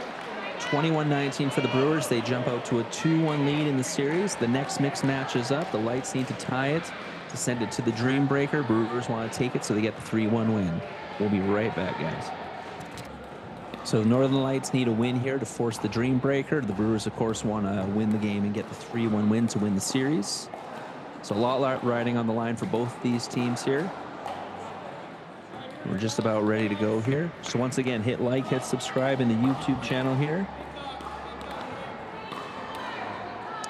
21-19 for the Brewers. They jump out to a 2-1 lead in the series. The next mixed match is up. The Lights need to tie it to send it to the Dream Breaker. Brewers want to take it, so they get the 3-1 win. We'll be right back, guys. So the Northern Lights need a win here to force the Dream Breaker. The Brewers, of course, want to win the game and get the 3-1 win to win the series. So a lot riding on the line for both these teams here. We're just about ready to go here. So once again, hit like, hit subscribe in the YouTube channel here.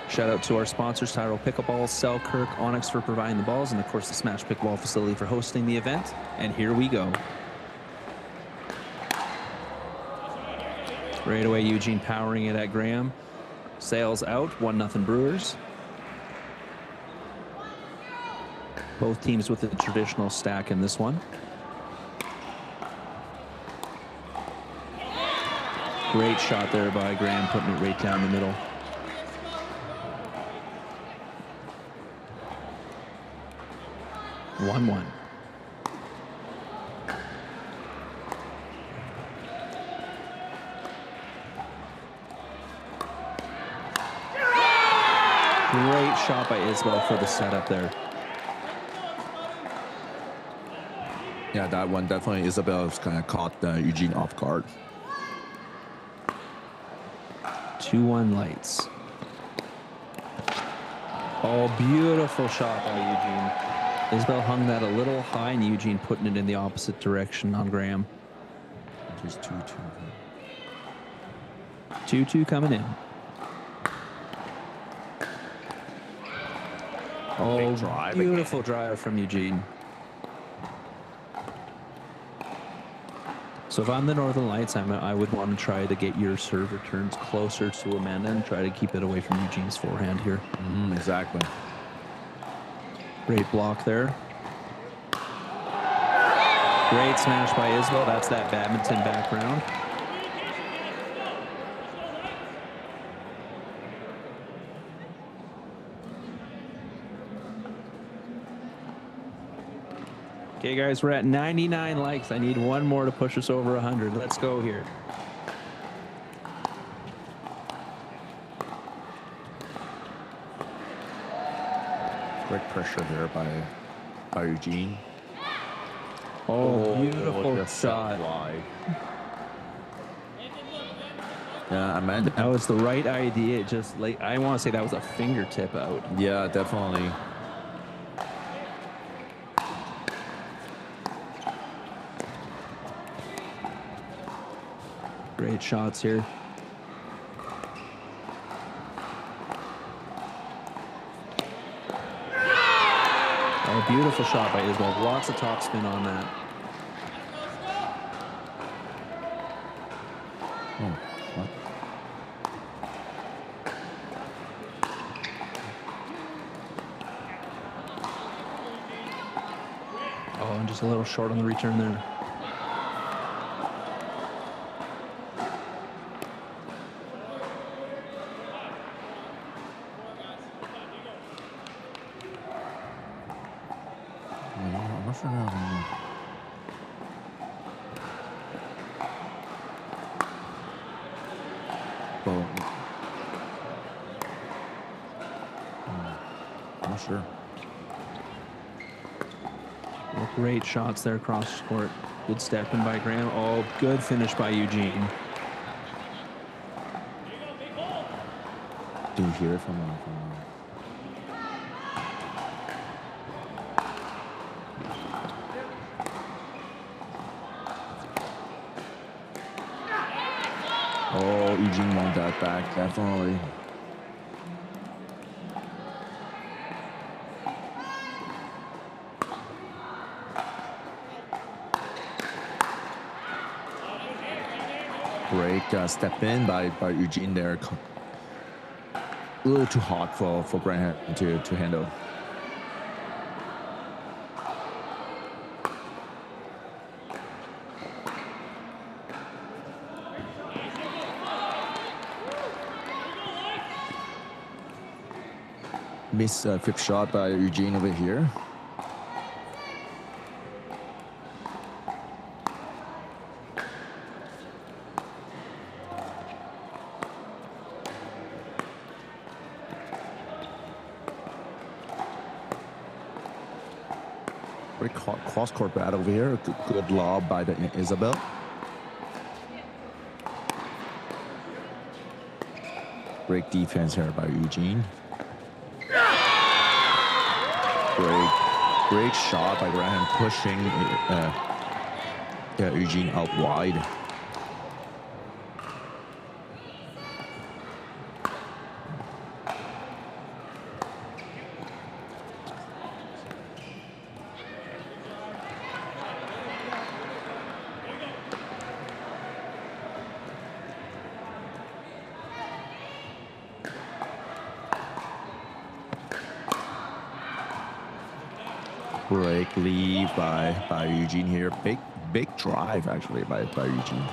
Shout out to our sponsors, Tyrell Pickleball, Selkirk, Onyx for providing the balls, and of course the Smash Pickleball facility for hosting the event. And here we go. Right away, Eugene powering it at Graham. Sails out, 1-0 Brewers. Both teams with a traditional stack in this one. Great shot there by Graham, putting it right down the middle. One. Great shot by Isabelle for the setup there. Yeah, that one definitely Isabelle's kind of caught Eugene off guard. 2-1 Lights. Oh, beautiful shot by Eugene. Isabelle hung that a little high, and Eugene putting it in the opposite direction on Graham. Just 2-2. 2-2 coming in. Oh, drive beautiful again. drive from Eugene. So if I'm the Northern Lights, I would want to try to get your serve returns closer to Amanda and try to keep it away from Eugene's forehand here. Exactly. Great block there. Great smash by Isabelle. That's that badminton background. Okay, guys, we're at 99 likes. I need one more to push us over 100. Let's go here. Great pressure there by Eugene. Oh, beautiful shot. Yeah, Amanda. That was the right idea. Just like, I want to say that was a fingertip out. Yeah, definitely. Great shots here. Oh, beautiful shot by Isabelle. Lots of topspin on that. Oh, what? Oh, and just a little short on the return there. I'm not sure. Well, great shots there across court. Good step in by Graham. Oh, good finish by Eugene. Do you hear it from Oh, Eugene won that back, definitely. Great step in by Eugene there. A little too hot for Graham to handle. Miss fifth shot by Eugene over here. Great cross-court battle over here. Good lob by the Isabelle. Great defense here by Eugene. Great shot by Graham, pushing Eugene out wide. Break lead by Eugene here. Big drive actually by Eugene.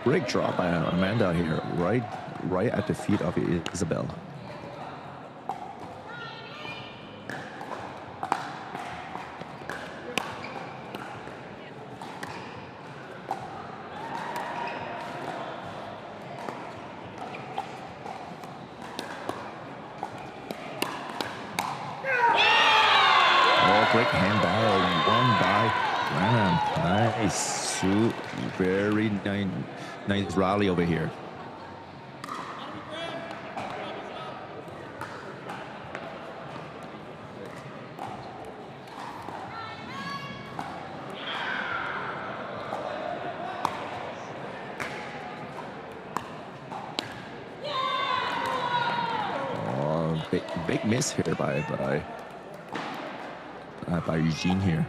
Great drop by Amanda here, right at the feet of Isabelle. Great handball, won by Graham. Nice, very nice rally over here. Oh, big miss here by Eugene here.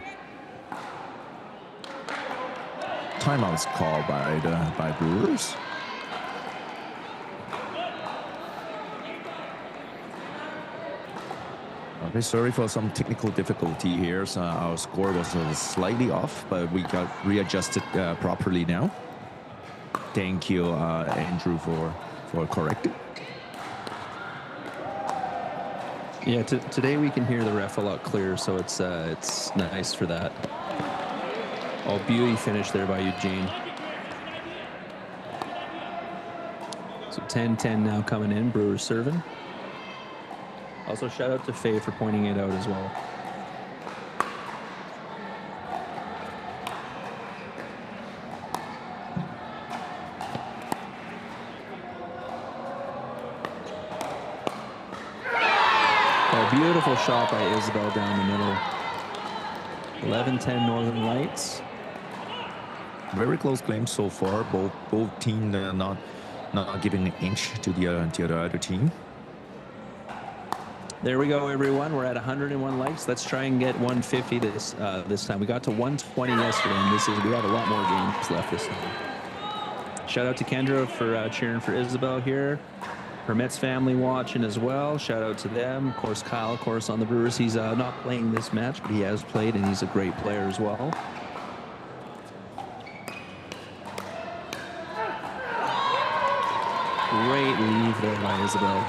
Timeout's called by Brewers. Okay, sorry for some technical difficulty here. So our score was slightly off, but we got readjusted properly now. Thank you, Andrew, for correcting. Yeah, today we can hear the ref a lot clearer, so it's nice for that. Oh, beauty finish there by Eugene. So 10-10 now coming in, Brewers serving. Also, shout out to Faye for pointing it out as well. Beautiful shot by Isabelle down the middle. 11-10 Northern Lights. Very close game so far. Both teams not giving an inch to the other team. There we go, everyone. We're at 101 likes. Let's try and get 150 this time. We got to 120 yesterday, and we have a lot more games left this time. Shout out to Kendra for cheering for Isabelle here. Hermetz family watching as well. Shout out to them. Of course, Kyle, of course, on the Brewers. He's not playing this match, but he has played, and he's a great player as well. Great leave there by Isabelle.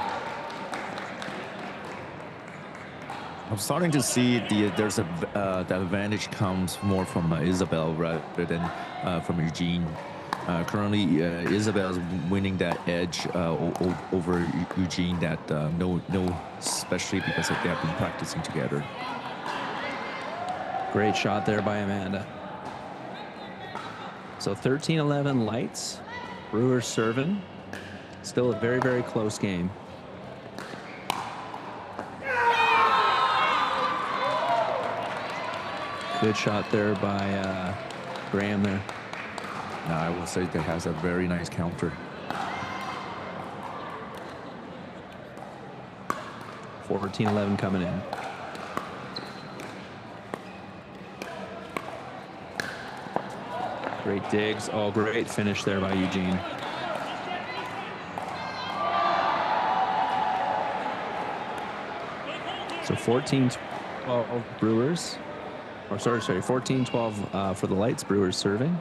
I'm starting to see there's the advantage comes more from Isabelle rather than from Eugene. Currently, Isabelle is winning that edge over Eugene. That especially because they have been practicing together. Great shot there by Amanda. So 13-11 Lights. Brewers serving. Still a very, very close game. Good shot there by Graham there. I will say that has a very nice counter. 14-11 coming in. Great digs. Oh, great finish there by Eugene. So 14-12 Brewers. Or sorry, 14-12 for the Lights. Brewers serving.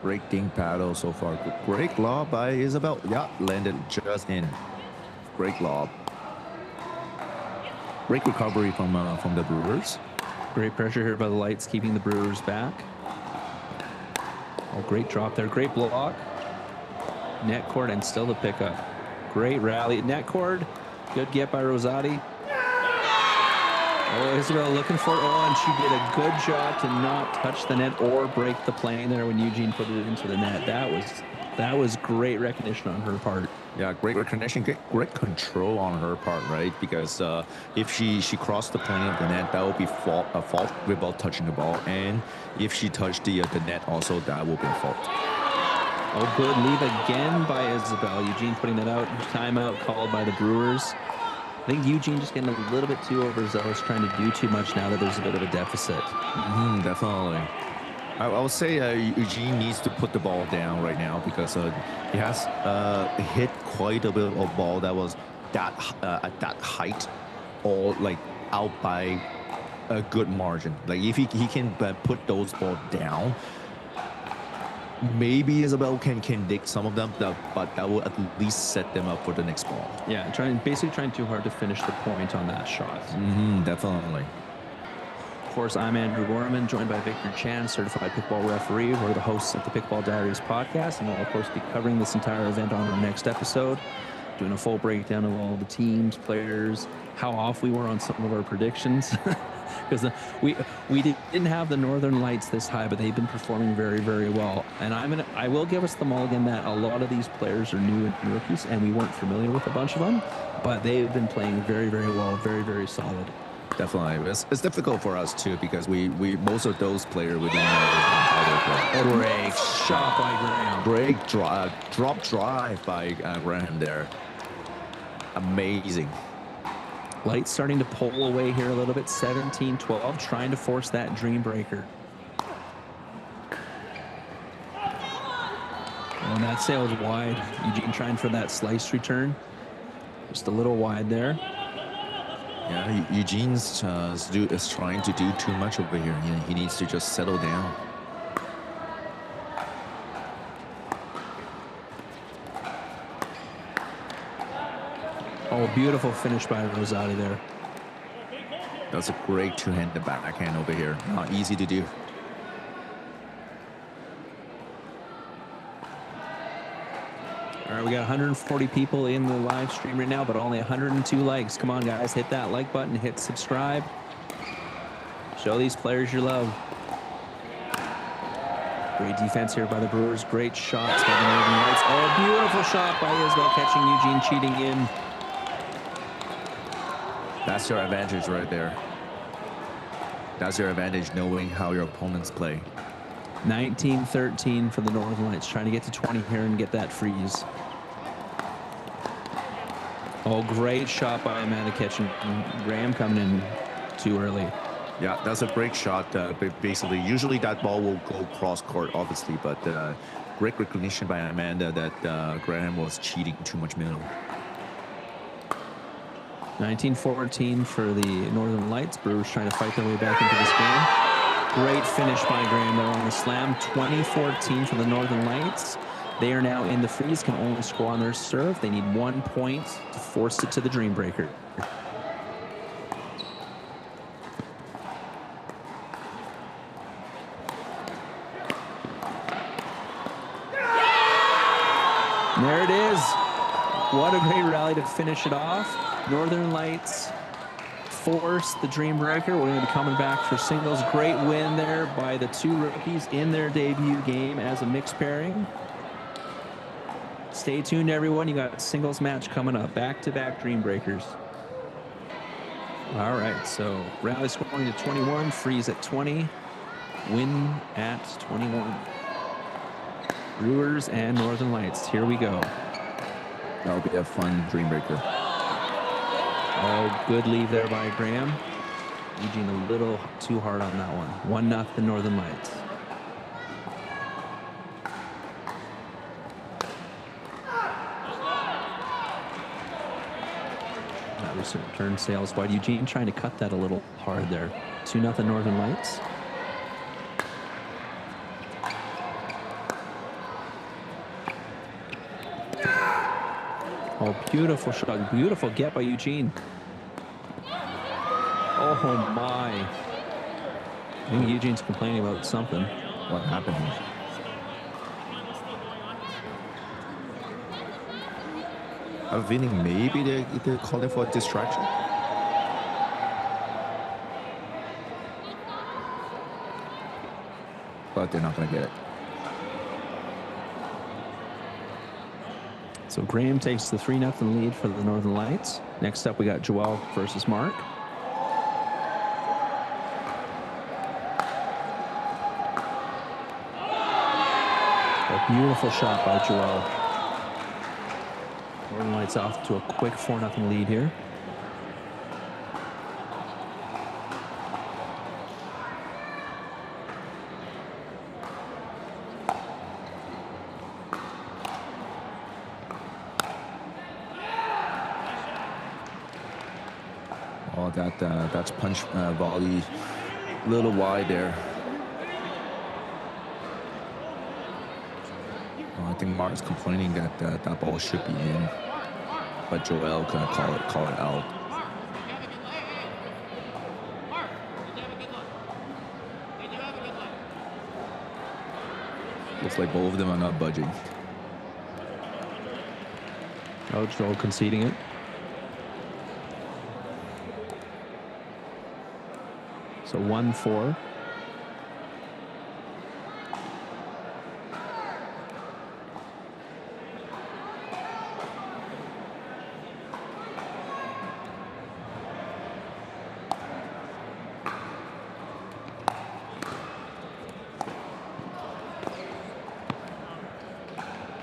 Great ding paddle so far. Great lob by Isabelle. Yeah, landed just in. Great lob. Great recovery from the Brewers. Great pressure here by the Lights, keeping the Brewers back. Oh, great drop there. Great block. Net cord and still the pickup. Great rally. Net cord. Good get by Rosati. Oh, Isabelle looking for it. Oh, and she did a good job to not touch the net or break the plane there when Eugene put it into the net. That was great recognition on her part. Yeah, great recognition, great control on her part, right? Because if she crossed the plane of the net, that would be a fault without touching the ball. And if she touched the net also, that would be a fault. Oh, good leave again by Isabelle. Eugene putting that out. Timeout called by the Brewers. I think Eugene just getting a little bit too overzealous, trying to do too much now that there's a bit of a deficit. Definitely. I would say Eugene needs to put the ball down right now because he has hit quite a bit of ball that was at that height or like out by a good margin. Like if he can put those balls down, maybe Isabelle can dig some of them, but that will at least set them up for the next ball. Yeah, basically trying too hard to finish the point on that shot. Definitely. Of course, I'm Andrew Gorman, joined by Victor Chan, certified pickleball referee. We're the hosts of the Pickleball Diaries podcast, and we'll, of course, be covering this entire event on our next episode, doing a full breakdown of all the teams, players, how off we were on some of our predictions. Because we didn't have the Northern Lights this high, but they've been performing very, very well. And I will give us the mulligan that a lot of these players are new and rookies, and we weren't familiar with a bunch of them, but they've been playing very, very well, very, very solid. Definitely, it's difficult for us too because we most of those players we didn't know how they play. Great shot by Graham. Great drop drive by Graham there. Amazing. Lights starting to pull away here a little bit. 17-12, trying to force that dream breaker. And that sails wide. Eugene trying for that slice return. Just a little wide there. Yeah, Eugene's is trying to do too much over here. He needs to just settle down. Oh, beautiful finish by Rosati there. That's a great two-handed backhand over here. Not easy to do. All right, we got 140 people in the live stream right now, but only 102 likes. Come on, guys, hit that like button, hit subscribe. Show these players your love. Great defense here by the Brewers. Great shots by the Northern Lights. Oh, beautiful shot by Isabelle, catching Eugene cheating in. That's your advantage right there. That's your advantage, knowing how your opponents play. 19-13 for the Northern Lights, trying to get to 20 here and get that freeze. Oh, great shot by Amanda catching Graham coming in too early. Yeah, that's a great shot. Basically, usually that ball will go cross court, obviously, but great recognition by Amanda that Graham was cheating too much middle. 19-14 for the Northern Lights. Brewers trying to fight their way back into this game. Great finish by Graham there on the slam. 20-14 for the Northern Lights. They are now in the freeze, can only score on their serve. They need 1 point to force it to the Dream Breaker. And there it is. What a great rally to finish it off. Northern Lights force the Dream Breaker. We're going to be coming back for singles. Great win there by the two rookies in their debut game as a mixed pairing. Stay tuned, everyone. You got a singles match coming up. Back-to-back Dream Breakers. All right, so rally scoring to 21, freeze at 20, win at 21. Brewers and Northern Lights, here we go. That'll be a fun dream breaker. Oh, good leave there by Graham. Eugene a little too hard on that one. 1-0 Northern Lights. That was return sales wide. Eugene trying to cut that a little hard there. 2-0 Northern Lights. Oh, beautiful shot. Beautiful get by Eugene. Oh, my. I think Eugene's complaining about something. What happened here? I have a feeling maybe they're calling for a distraction. But they're not going to get it. So Graham takes the 3-0 lead for the Northern Lights. Next up, we got Joel versus Mark. A beautiful shot by Joel. Northern Lights off to a quick 4-0 lead here. Oh, that's punch volley a little wide there. I think Mark's complaining that that ball should be in, but Joel gonna call it out. Looks like both of them are not budging. Oh, Joel conceding it. So 1-4.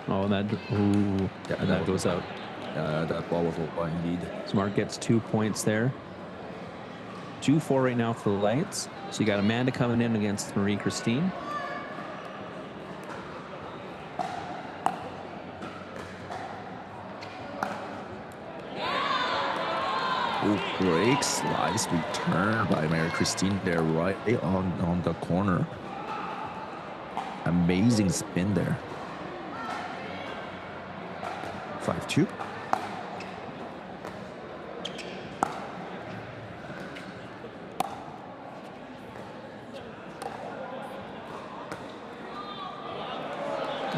Oh, that goes out. That ball was a indeed. Smart gets 2 points there. 2-4 right now for the Lights. So you got Amanda coming in against Marie Christine. Oh, great slice return by Marie Christine there, right on the corner. Amazing spin there. 5-2.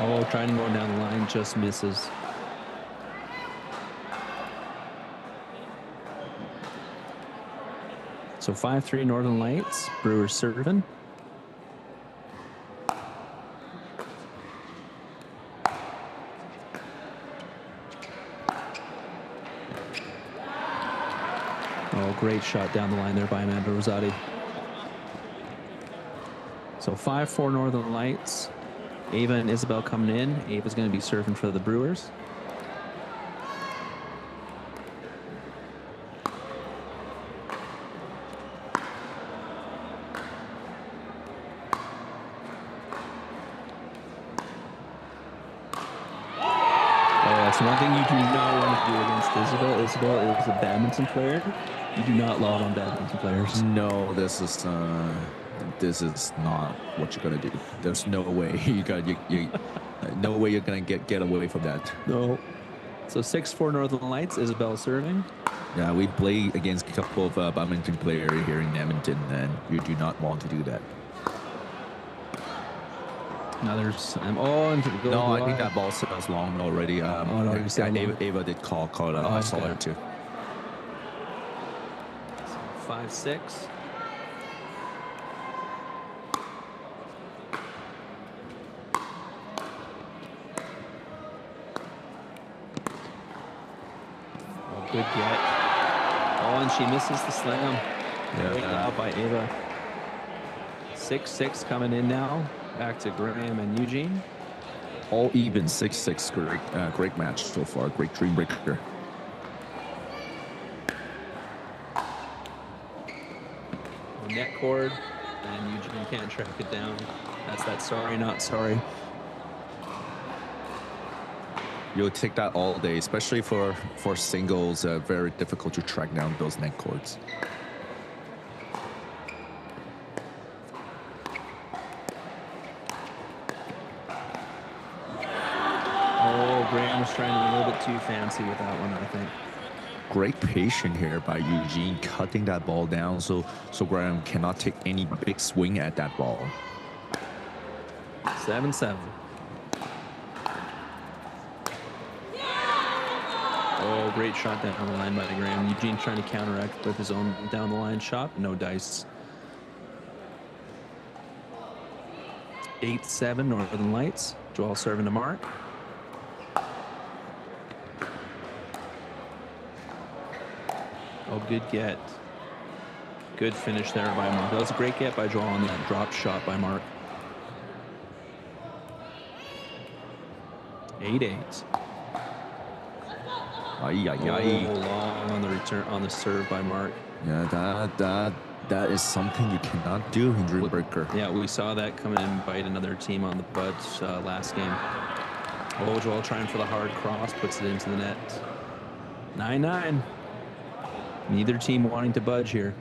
Oh, trying to go down the line, just misses. So 5-3 Northern Lights. Brewers serving. Oh, great shot down the line there by Amanda Rosati. So 5-4 Northern Lights. Ava and Isabelle coming in. Ava's going to be serving for the Brewers. That's one thing you do not want to do against Isabelle. Isabelle is a badminton player. You do not lob on badminton players. No, this is not what you're gonna do. There's no way no way you're gonna get away from that. No. So 6-4 Northern Lights. Isabelle serving. Yeah, we play against a couple of badminton players here in Edmonton, and you do not want to do that. Now there's into the goal. No, I think that ball was long already. Ava did call it out. I saw it too. 5-6. Oh, good get. Oh, and she misses the slam. Great Yeah. out by Ava. 6-6 coming in now. Back to Graham and Eugene. All even 6-6. Great match so far. Great dream breaker. Net cord, and Eugene can't track it down. That's that sorry, not sorry. You'll take that all day, especially for singles. Very difficult to track down those net cords. Oh, Graham was trying to be a little bit too fancy with that one, I think. Great patience here by Eugene, cutting that ball down so Graham cannot take any big swing at that ball. 7-7. Oh, great shot down the line by Graham. Eugene trying to counteract with his own down the line shot. No dice. 8-7 Northern Lights. Joel serving to Mark. Oh, good get. Good finish there by Mark. That was a great get by Joel on that drop shot by Mark. 8-8. Ay. Oh, long on the return on the serve by Mark. Yeah, that is something you cannot do in Dream Breaker. Yeah, we saw that come in and bite another team on the butt last game. Oh, Joel trying for the hard cross, puts it into the net. 9-9. Neither team wanting to budge here.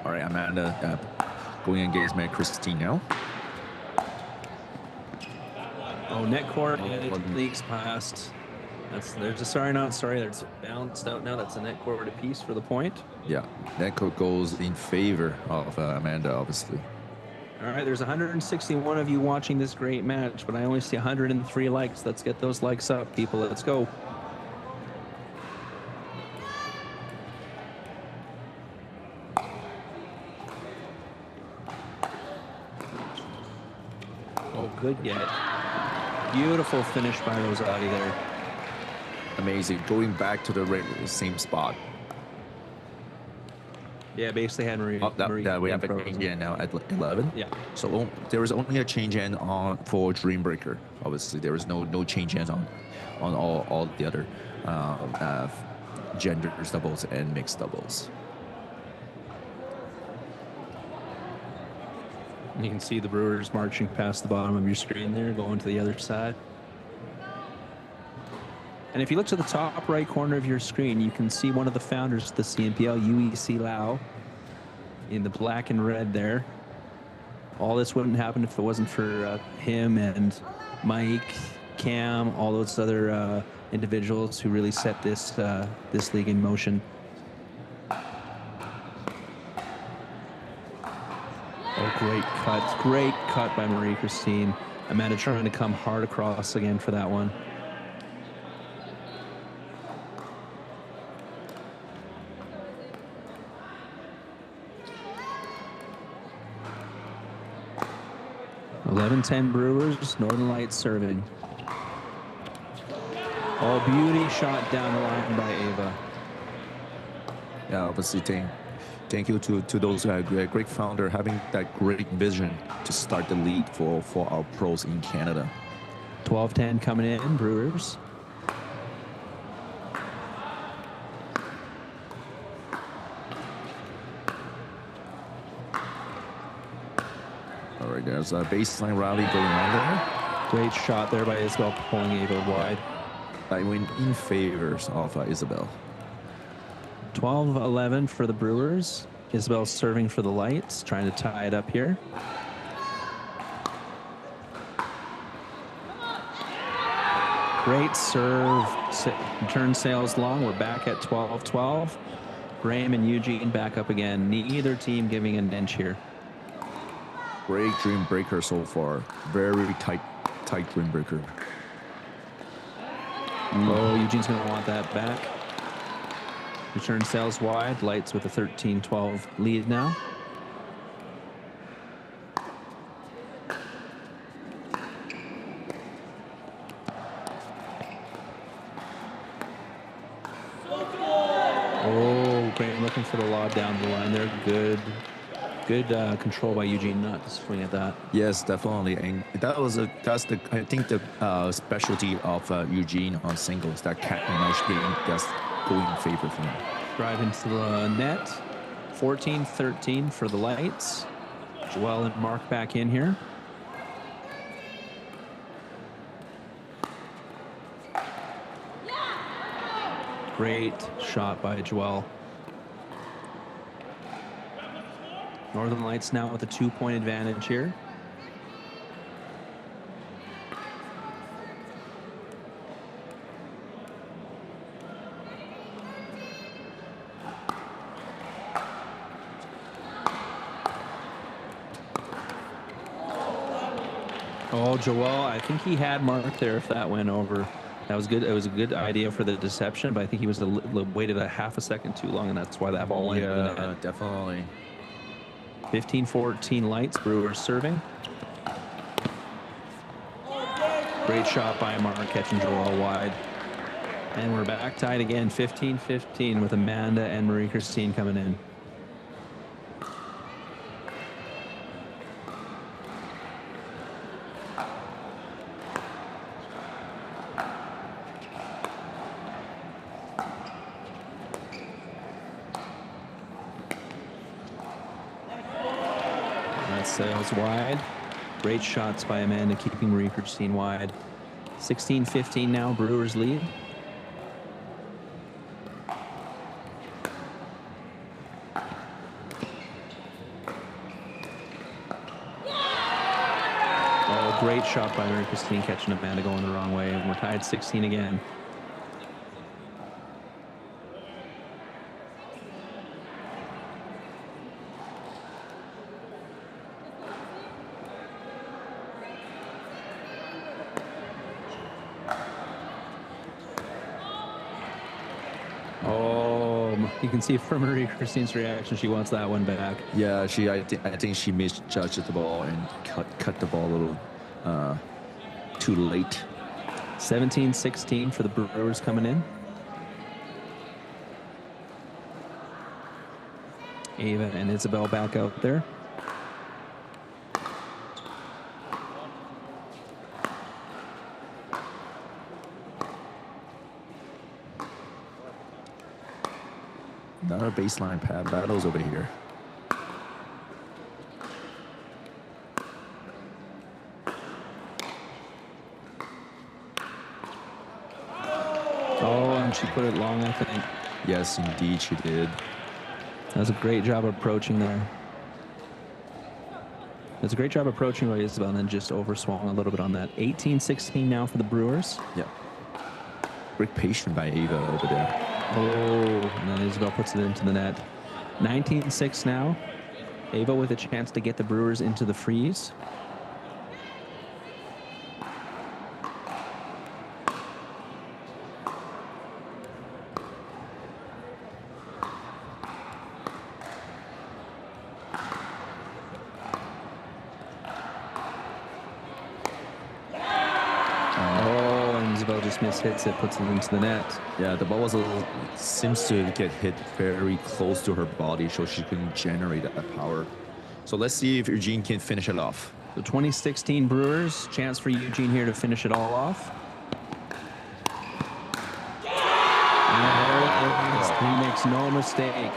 All right, Amanda going engagement Christine now. Oh, net court, and it leaks past. There's a sorry, not sorry. There's balanced out now. That's a net court apiece for the point. Yeah, net court goes in favor of Amanda, obviously. All right, there's 161 of you watching this great match, but I only see 103 likes. Let's get those likes up, people. Let's go. Oh, good get. Beautiful finish by Rosati there. Amazing. Going back to the same spot. Yeah, basically had Marie. We have a change in now at 11. Yeah. So there is only a change in on for Dream Breaker. Obviously, there is no change in on all the other genders doubles and mixed doubles. You can see the Brewers marching past the bottom of your screen there, going to the other side. And if you look to the top right corner of your screen, you can see one of the founders of the CNPL, Yui Mak, in the black and red there. All this wouldn't happen if it wasn't for him and Mike, Cam, all those other individuals who really set this this league in motion. Oh, great cut by Marie-Christine. Amanda trying to come hard across again for that one. (11-10) Brewers, Northern Lights serving. Oh, beauty shot down the line by Ava. Yeah, obviously, thank you to those great founder having that great vision to start the league for our pros in Canada. 12-10 coming in, Brewers. All right, there's a baseline rally going on there. Great shot there by Isabelle, pulling Ava wide. I win in favor of Isabelle. 12-11 for the Brewers. Isabelle serving for the Lights, trying to tie it up here. Great serve. Turn sails long. We're back at 12-12. Graham and Eugene back up again. Neither team giving an inch here. Great Dream Breaker so far. Very tight Dream Breaker. Oh, Eugene's going to want that back. Return sails wide. Lights with a 13-12 lead now. Great looking for the lob down the line there. Good control by Eugene not to swing at that. Yes, definitely. And that's the I think the specialty of Eugene on singles. That cat and mouse game that's going in favor for him. Drive into the net. 14-13 for the Lights. Joel and Mark back in here. Great shot by Joel. Northern Lights now with a 2-point advantage here. Oh, Joel, I think he had Mark there if that went over. That was good. It was a good idea for the deception, but I think he was waited a half a second too long, and that's why that ball went. Yeah, definitely. 15-14 Lights. Brewers serving. Great shot by Mark, catching Joel wide. And we're back tied again, 15-15 with Amanda and Marie-Christine coming in. Sails wide. Great shots by Amanda, keeping Marie-Christine wide. 16-15 now, Brewers lead. Oh, great shot by Marie-Christine, catching Amanda going the wrong way. And we're tied 16 again. You can see from Marie-Christine's reaction, she wants that one back. Yeah, I think she misjudged the ball and cut the ball a little too late. 17-16 for the Brewers coming in. Ava and Isabelle back out there. Another baseline pad battles over here. Oh, and she put it long, I think. Yes, indeed she did. That was a great job approaching there. That's a great job approaching by Isabelle and then just overswung a little bit on that. 18-16 now for the Brewers. Yeah. Great patience by Ava over there. Oh, and then Isabelle puts it into the net. 19-6 now. Ava with a chance to get the Brewers into the freeze. Hits it, puts it into the net. Yeah, the ball seems to get hit very close to her body, so she couldn't generate that power. So let's see if Eugene can finish it off. The 2016 Brewers, chance for Eugene here to finish it all off. And he makes no mistake.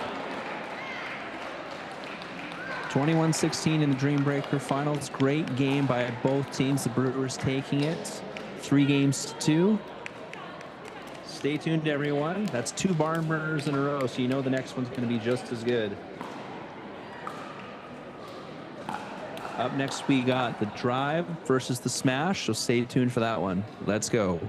21-16 in the Dream Breaker Finals. Great game by both teams. The Brewers taking it 3-2. Stay tuned, everyone. That's 2 barn burners in a row, so you know the next one's going to be just as good. Up next, we got the Drive versus the Smash, so stay tuned for that one. Let's go.